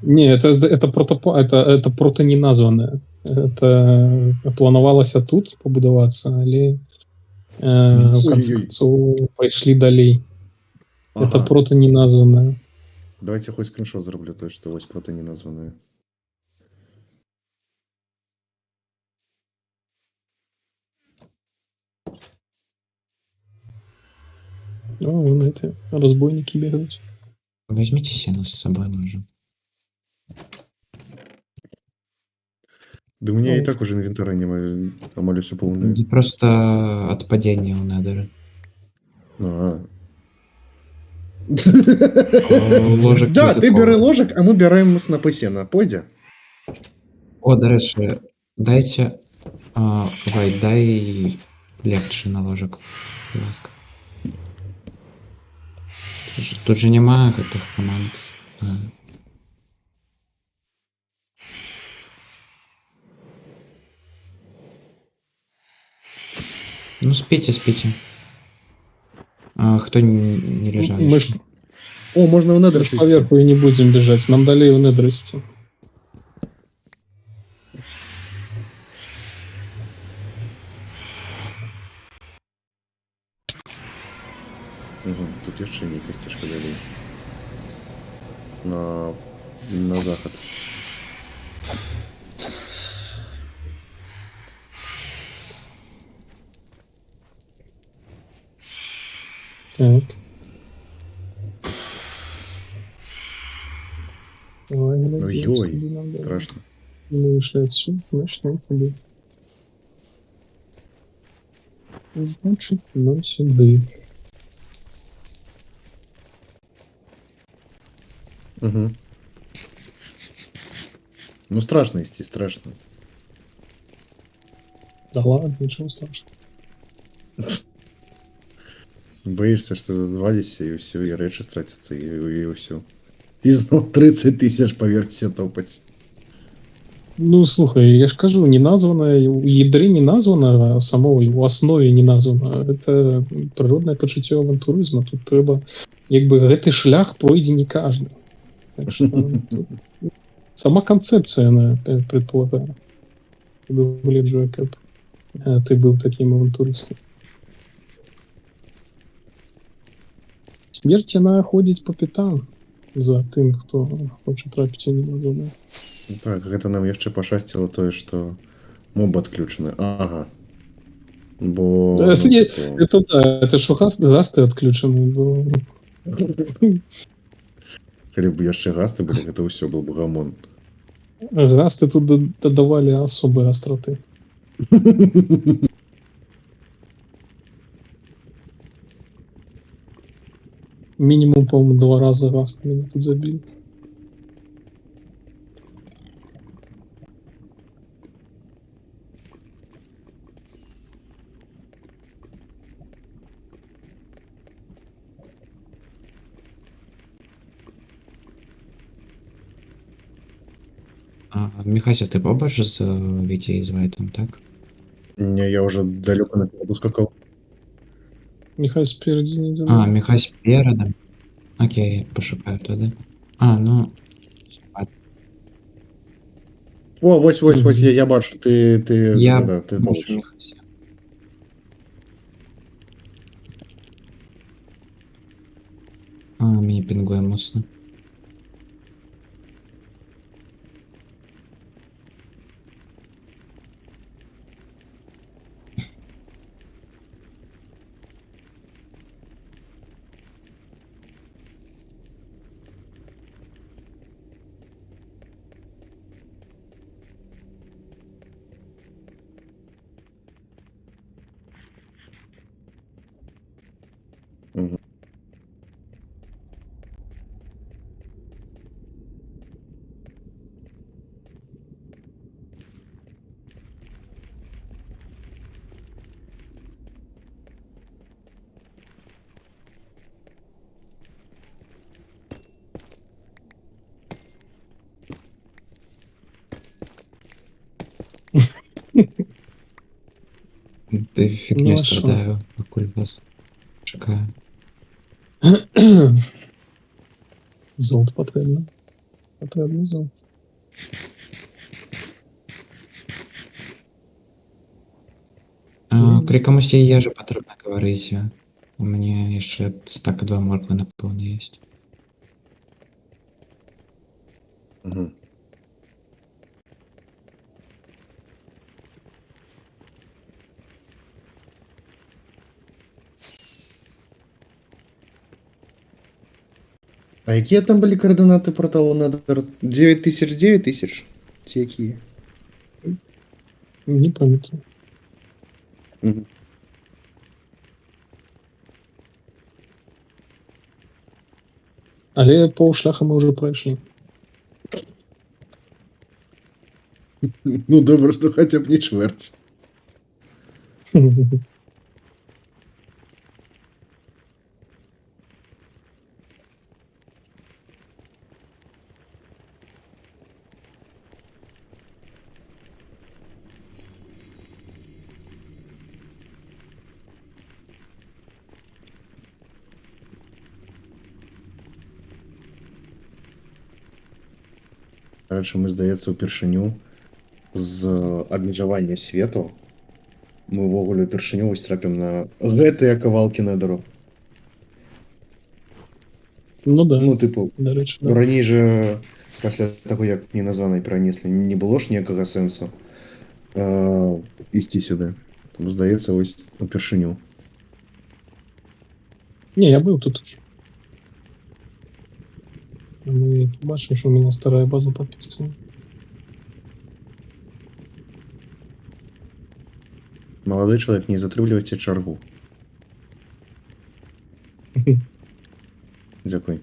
Не, это протоненазванное. Это планавалася тут пабудавацца, але в конце Ой-ой-ой. концов пайшлі далей. Это Ага. протоненазванное. Давайте хоть скриншот зроблю, то что ось проти не названые. О, вон эти разбойники бегают. Возьмите сено с собой, можем. Да у меня Ну, и так уже инвентарь не амаль все полное. Просто от падения у Недера. Ложек Да, ти языкова. бери ложек, а ми беремо снопи сена. Пойде? О, до речі, дайте... Вайт, дай легче на ложек, будь ласка. Тут же немає гэтых команд. Ну, спите. Кто не лежал Мы еще? ж О, можна в недр мы ж сісти. поверху и не будем бежать. Нам далее в недрости. Угу, тут яшчэ нейкая сцежка далей. На захад. Так. Давай, глядеть, Ой-ой, куди нам далі. страшно. Мы вышли отсюда, начнем туди. Значит, нам сюди. Угу. Ну страшно идти, страшно. Да ладно, ничего страшного. Боишься, что валишься и все, и речи стратятся, и все. И снова 30 тысяч по версии топать. Ну, слухай, я ж кажу, не названа, у ядры не названа, а самого у основе не названа. Это природное пачуццё авантурызма. Тут трэба, як бы, гэты шлях пройдзе не каждый. Так что тут сама концепция, она предполагает. Выглядывая, как ты был таким авантуристом. Смерть, она ходить по пятам за тым, хто хоча трапіць у невядомае. Так, гэта нам яшчэ пашасціла тое, што моб адключаны. Ага. Бо... Это, не, типу, это да, это что гасты отключены. Но... калі б яшчэ гасты былі, гэта ўсё был бы гамон. Гасты тут додавали особой остроты. Минимум, по-моему, 2 раза гаст меня тут забили. Михася, ти побач з Вітєю з Вайтом, так? Не, я уже далеко наперед ускакал. Михай спереди не за А, нами. Михась передом. Окей, пошукаю тоді. Ну. О, ось, Мгм. я бачу, ти, Я да, ти бачу поруч. Михася. Мені пінгує моцно. Мгм. Ти Ну фігню а що? страдаю, покуль вас чекаю. Золото потрібно. Потрібно золото. Крі комусь є же потрібно говорити. У мене ще стака 2 моркви напевно є. Мгм. А які там були координати порталу Nether? 9000, 9000? Ці які? Не пам'ятаю. Мгм. Але полшляха ми вже пройшли. Ну, добре, що хоча б не чверть. Короче, ми, здається, упершыню з абмежавання свету мы ўвогуле упершыню вось трапім на гэтыя кавалкі Недеру. Ну да, Ну, типу, до речі, да. раней жа пасля таго, як неназванай пранеслі, не было ж ніякага сэнсу ісці сюды. Тому, здаецца, вось упершыню. Не, я был тут. Мы бачим, что у меня старая база подписана. Малады чалавек, не затрымлівайце чаргу. Дзякуй.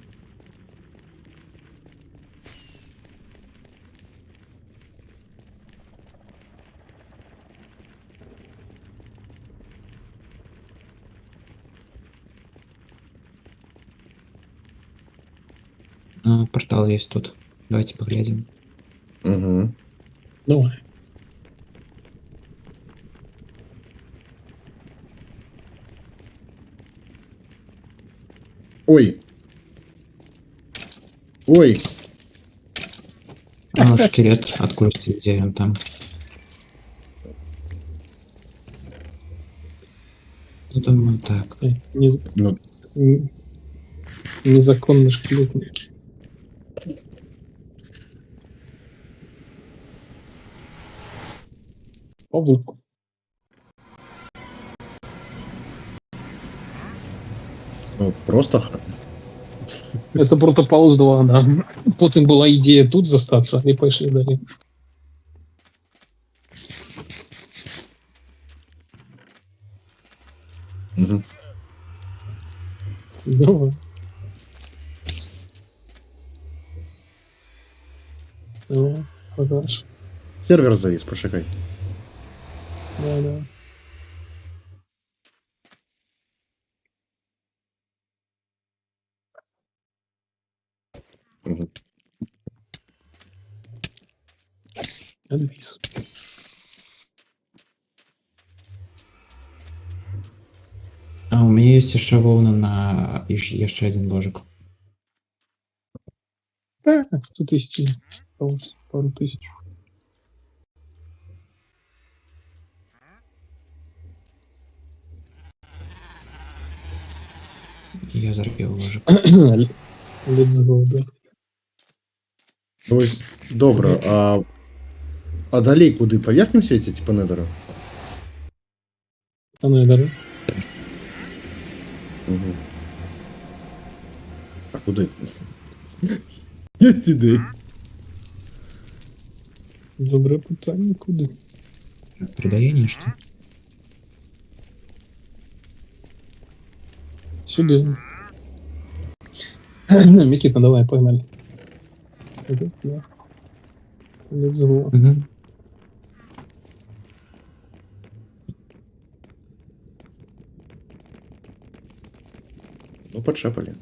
Портал есть тут. Давайте поглядим. Угу. Давай. Ой! Ой! Шкелет, откуда где он там? Ну, думаю, так. Ну, Незаконный шкелетник. Павук. ну просто ха. Это Протопаус 2, да. Потім була ідея тут застаться, і пішли далі. Угу. Давай. Давай. Хорошо. Сервер завис, почекай. Да, да. Угу. Альвис. А у меня есть еще волны на еще один ложик. Да, тут есть и пару тысяч. Я заробил ложик. Let's go, да. Ось, добре, а далі куди? По верхнім світі, типа недера? Она и даже. Угу. А куди? Я сюди. Добре питання, куди? Придає нічого. Сюди. Микита, давай, погнали. Да. Let's go. Угу. Ну, подшапали.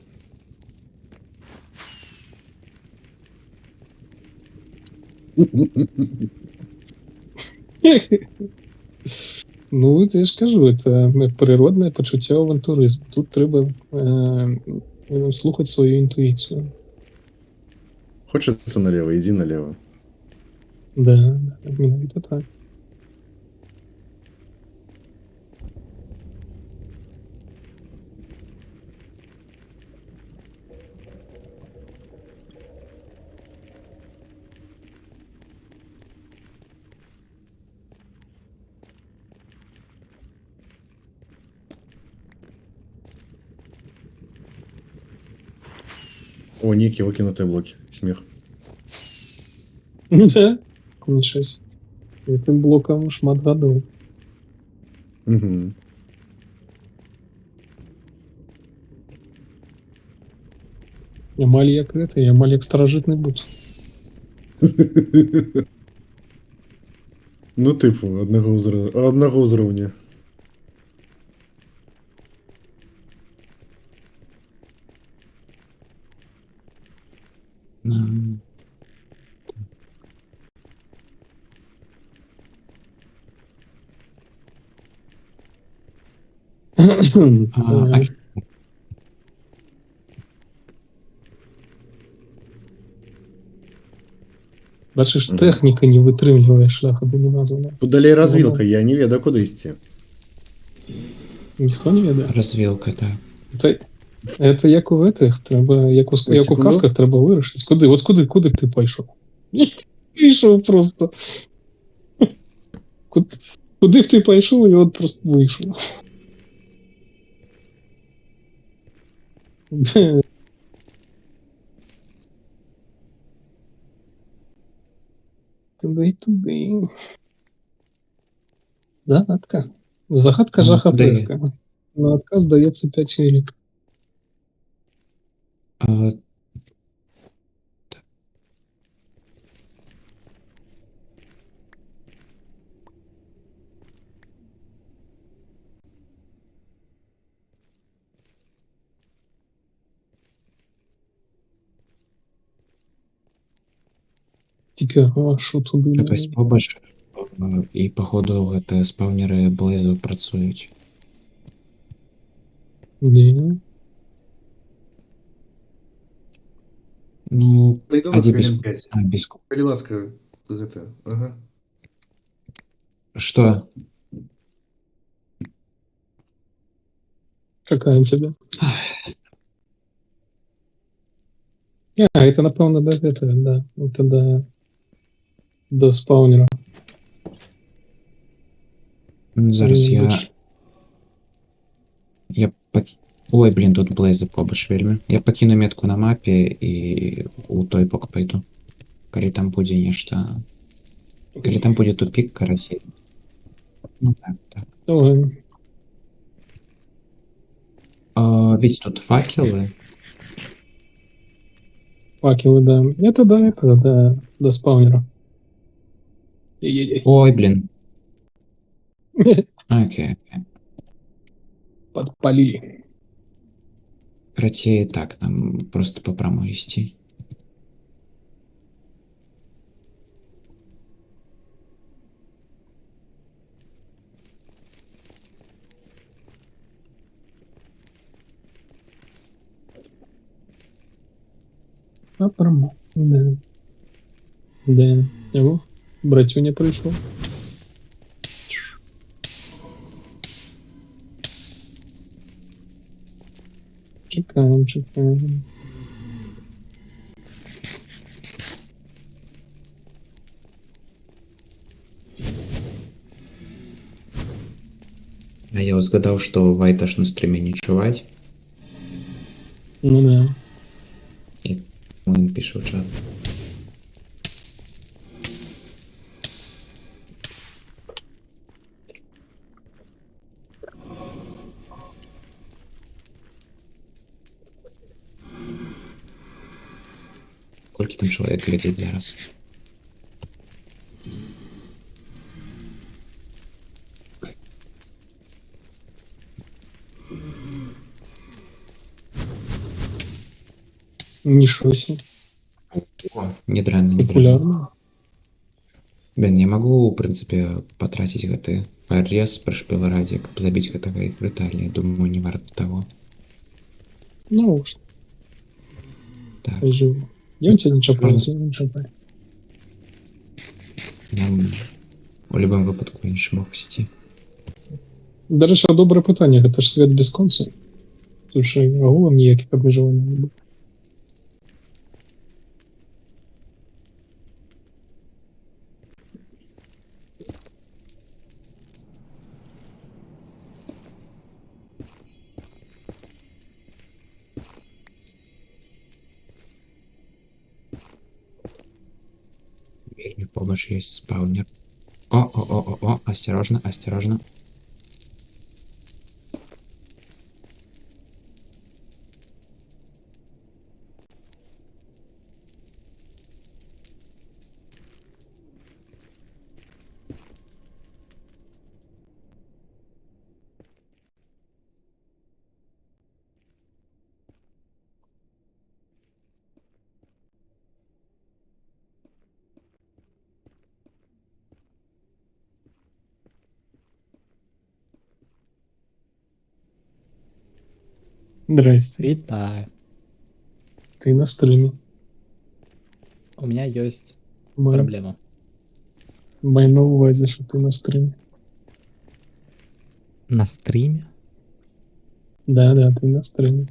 Ну, я ж кажу, це природне почуття авантуризму. Тут треба слухати свою інтуїцію. Хочется налево, иди налево. Да, навіть так. О, Ник, выкинутые блоки. Смех. Да, нічого. Цим блоком шмат гадов. Угу. Ямаль як это, ямаль як старожитний бут. Ну, типу, одного уровня. Це- Бачиш, Мгм. техніка не витримує шляху доміназу. Тут далее развилка, Ну, я не веду, куда идти. Ніхто не веде. Розвілка, так. Це як у этих, треба, як у Ой, секунду. казках треба вирішити. Куди б ти пішов? Пішов просто. Куди б ти пішов, і от просто вийшов. Туди. Загадка. Загадка Ну, жахапеська. На отказ дається 5 хвилин. А, Тільки, а що туди? якось побач, і походу гэта спаўнеры блейзу працують. Ні. Ну, Найду а на дзе хвилин без... 5. А, без... Коли ласка, это, ага. Что? Чекаємо тебе. А, это, напевно, да, это, да. Это до спаунера. Зараз я... Більш. Ой, блін, тут блейзи побач вельмі. Я пакіну метку на мапе і у той бок пайду. Калі там будзе нешта... Калі там будзе тупик карасей. Ну так. Давай. Ведь тут факелы. Факелы, да. Это до спаунера. Ей-ей-ей. Ой, блін. Окей. Подпалили. Кратей так, нам просто по прямой идти. А промо. Да. Да. О, братюня прийшов. Чекаємо, чекаємо. А я узгадаў, што вайт аж на стрыме не чуваць, Ну да. і ён піша ў чат. Колькі там чалавек глядзіць зараз? Ничего себе. О, не дрэнна, не дрэнна. Популярно. Бен, я магу, ў прынцыпе, патраціць гэты файррез пры шпіларадзе, каб забіць гэтага іфрыта, але думаю, не варта таго. Ну, что, Так, я живу. Я у тебя не чапаю, Можно ты не чапай. нам у любым выпадку іншы мог ісці. До речі, добре питання, гэта ж свет без конца. Тут же агулам ніяких обмежувань не буде. Вельмі побач ёсць спаўнер. О, осторожно, осторожно. Здрасте. Вітаю. Ты на стриме. У меня есть Май проблема. на увазі, що ти на стриме. На стриме? Да, да, ты на стриме.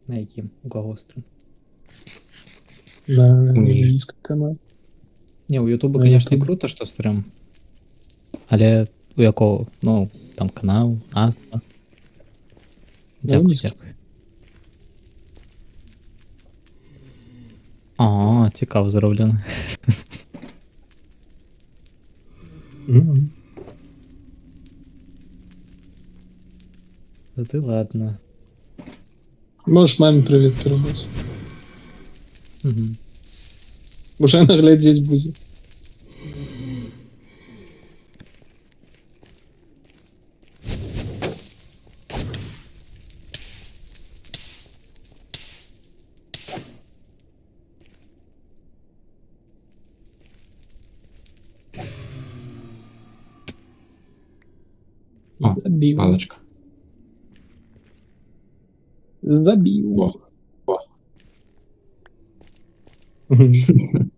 На яким? У кого стрим? На Ні. англійський канал. Не, у Ютуба, На конечно, Ютубі. круто, що стрим. Але у якого? Ну, там канал, назва. Дякую, Англійський. дякую. Ага, цікаво зроблено. Мгм. Та ти ладно. Можеш мамі привіт передати. Угу. Уже наглядеть буде. О, Забив. палочка. Забив. О, о. Мгм.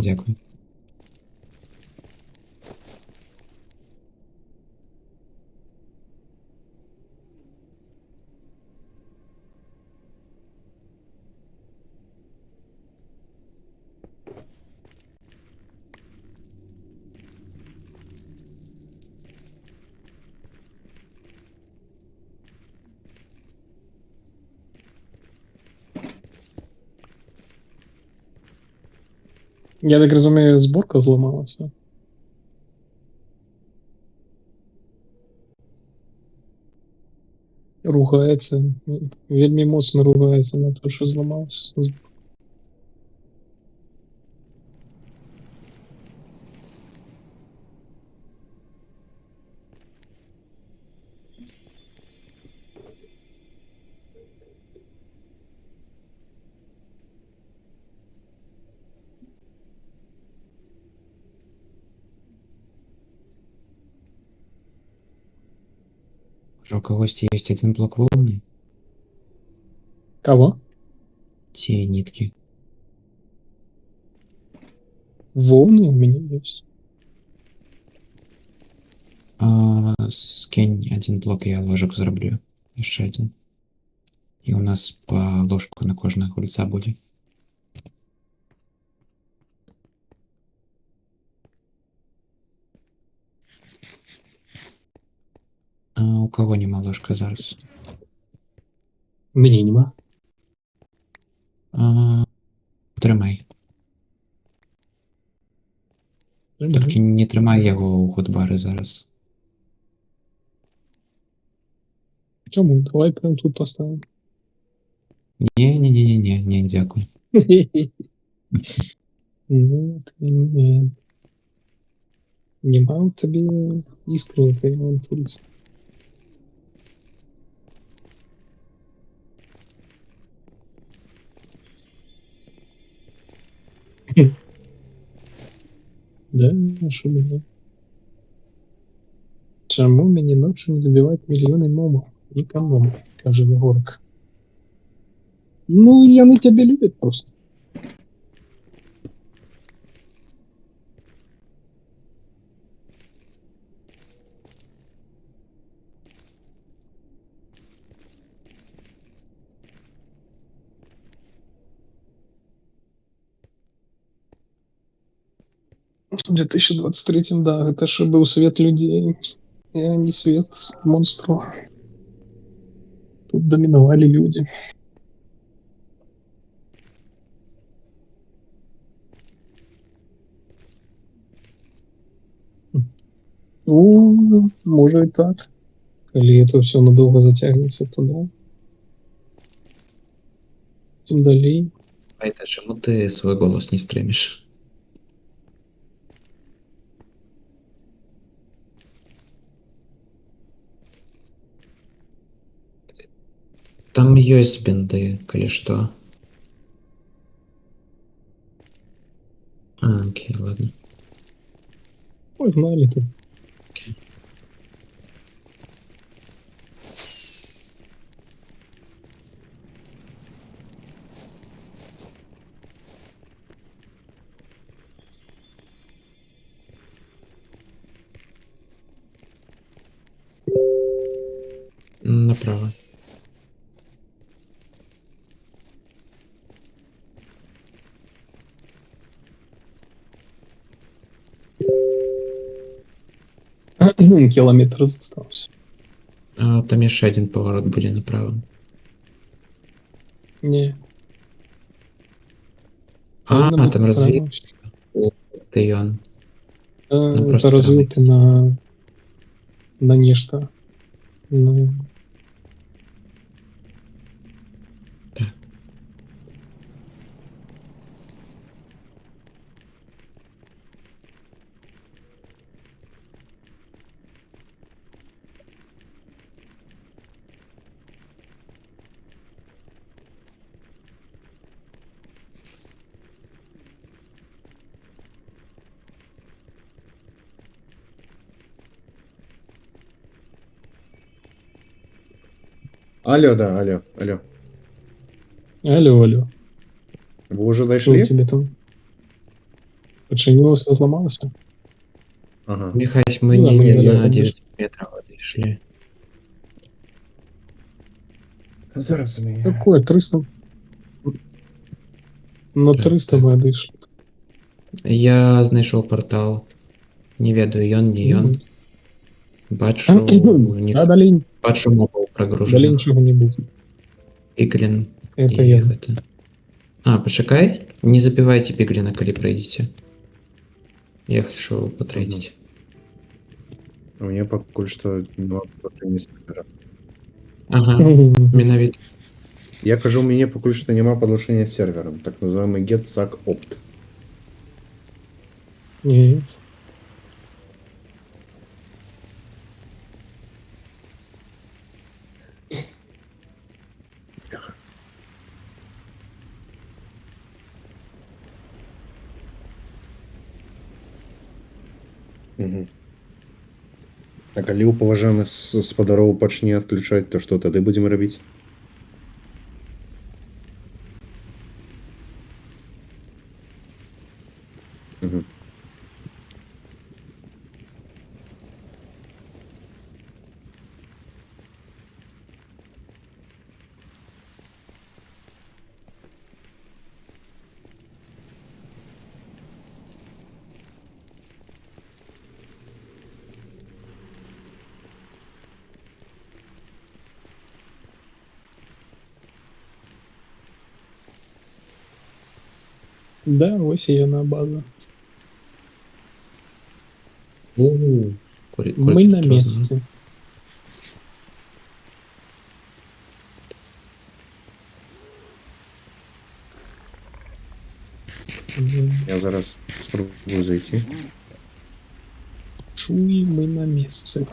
Дякую. Я так розумію, зборка зламалася. Ругається. Вельми моцно ругається на те, що зламалося. Может, у когось есть один блок волны? Кого? Те нитки. Волны у меня есть. Скинь один блок, я ложек зроблю. Еще один. И у нас по ложку на кожного кольца будет. А у кого нема ложка зараз? У меня нема. Тримай. Тільки не тримай його у худбари зараз. Чому? Давай прям тут поставим. Не, дякую. Нет, нет. Нема у тебе искры, это авантюрист. Да, що мене? Чому мені ночью не забивать мільйони момов? Нікому, каже Егорка. Ну, яны тебя любят просто. В 2023, да, это же был свет людей, а не свет монстров. Тут доминовали люди. Ну, може і так. Коли это все надолго затягнется, то да. Тем далее. Это чему ты свой голос не стримишь? Там есть бинды, коли что. Окей, ладно. Погнали ты. Направо. Километр остался. Там еще один поворот будет направо. Не. Там развил. Ты он. Ну, Это просто развил правый. ты на нечто. Ну, Алло, да, алло, алло. алло, алло. Вы уже Что у дошли? тебя там? Починилось и сломалось? Ага. Михась, мы Ну да, не мы на рядом 9 метров шли. Зараз у меня. Какое? 300? На Так, 300 так. вийдеш. Я знайшов портал. Не ведаю, ён, не ён. Бачу, А далі, бачу мобов далі прогружених. нічого не буде. Пиглин Это и я. это. Почекай. Не забивайте пиглина, коли пройдете. Я хочу потрейдить. У меня пока что нема подключення сервера. Ага, миновит. Я кажу, у меня пока что нема подключения с сервером, так называемый get suck opt. Ні. Угу. А калі ў паважаных спадароў пачне адключаць, то што тады будзем рабіць? Мгм. Да, ось і яна база. Мы на месте. Я зараз спробую зайти. Чуй, мы на месте.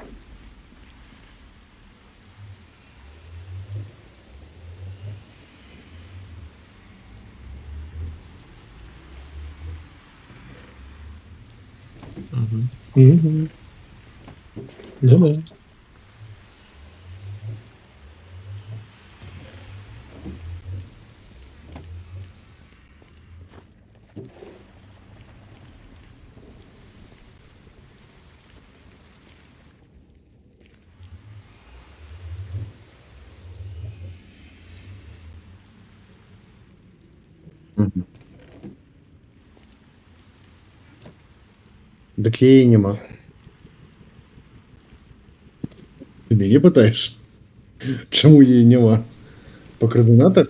Ага. Мгм. Да-да. Мгм. Дык яе няма. Ты мяне пытаеш? Чаму яе няма? Па каардынатах?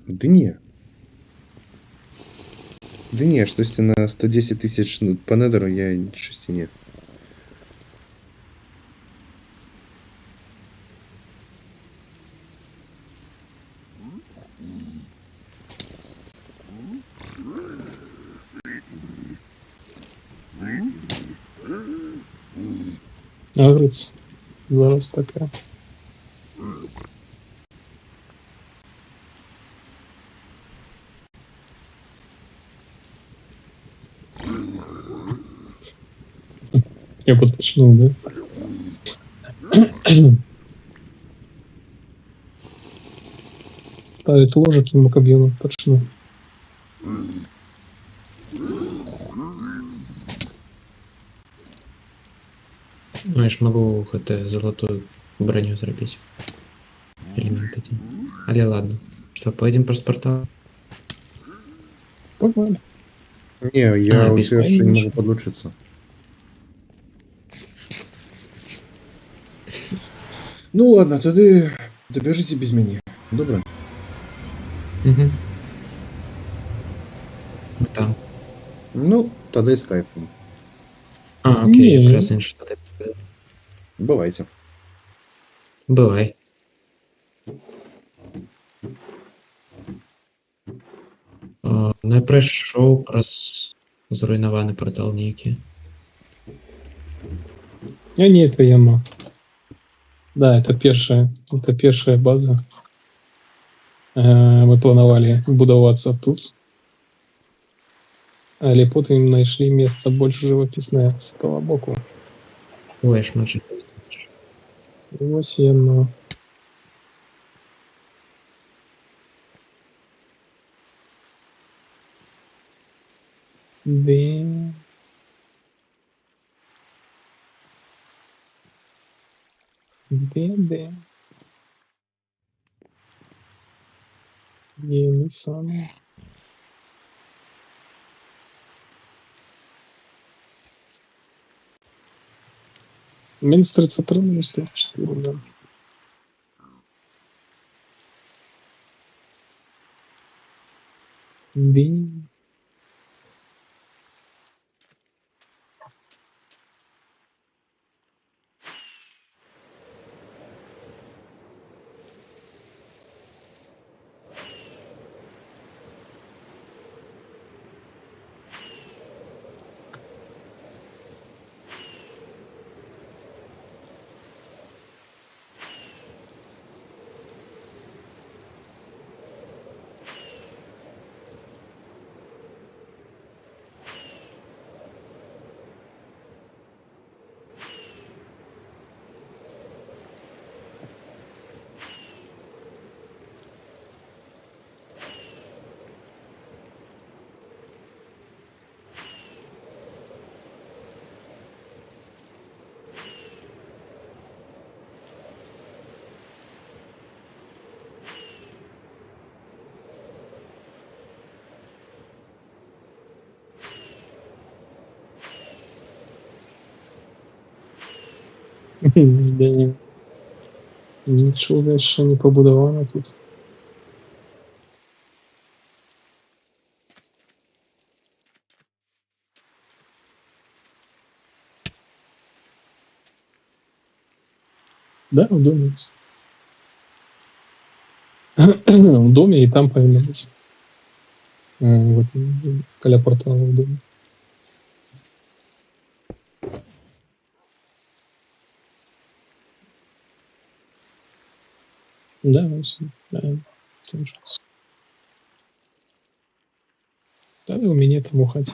Ды не. Ды не, штосьці на 110 тысяч ну, па недеру я штосьці не. Агриться. Зараз така. Я почну, да? Ставить ложек ему к объему почну. Ну, я ж могу гэта золотую броню зрабіць. Элемент один. Але ладно. Что, поедем праз портал? Погнали. Не, я без ўсё яшчэ не конечно. могу падлучыцца. Ну ладно, тады дабяжыце без мяне. Добра? Угу. Там. Ну, тады скайпом. А, окей, Не. якраз інше тады. Бывайце. Бывай. Ну, я прайшоў праз зруйнаваны портал нейкі. А не, это яма. Да, это первая база. Мы планавалі будавацца тут. Але потым знайшлі месца больш жывапіснае з того боку. Ой, шмат жа. І ось яно. Де? Де? Є не саме. Мінус 33, мінус 34, да. Де? Да, нічого ще не побудовано тут. Да, в доме. В доме и там повинно быть. В этом, каля портала в доме. Да, ось, да, там же. Да, и у меня там у хаті.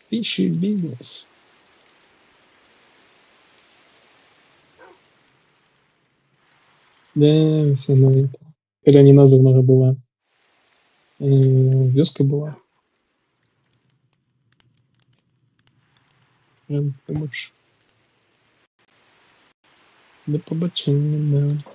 Пищи бизнес. Да, все на это. Когда не названа была. Вёска была. Прям побольше. До побачення, да.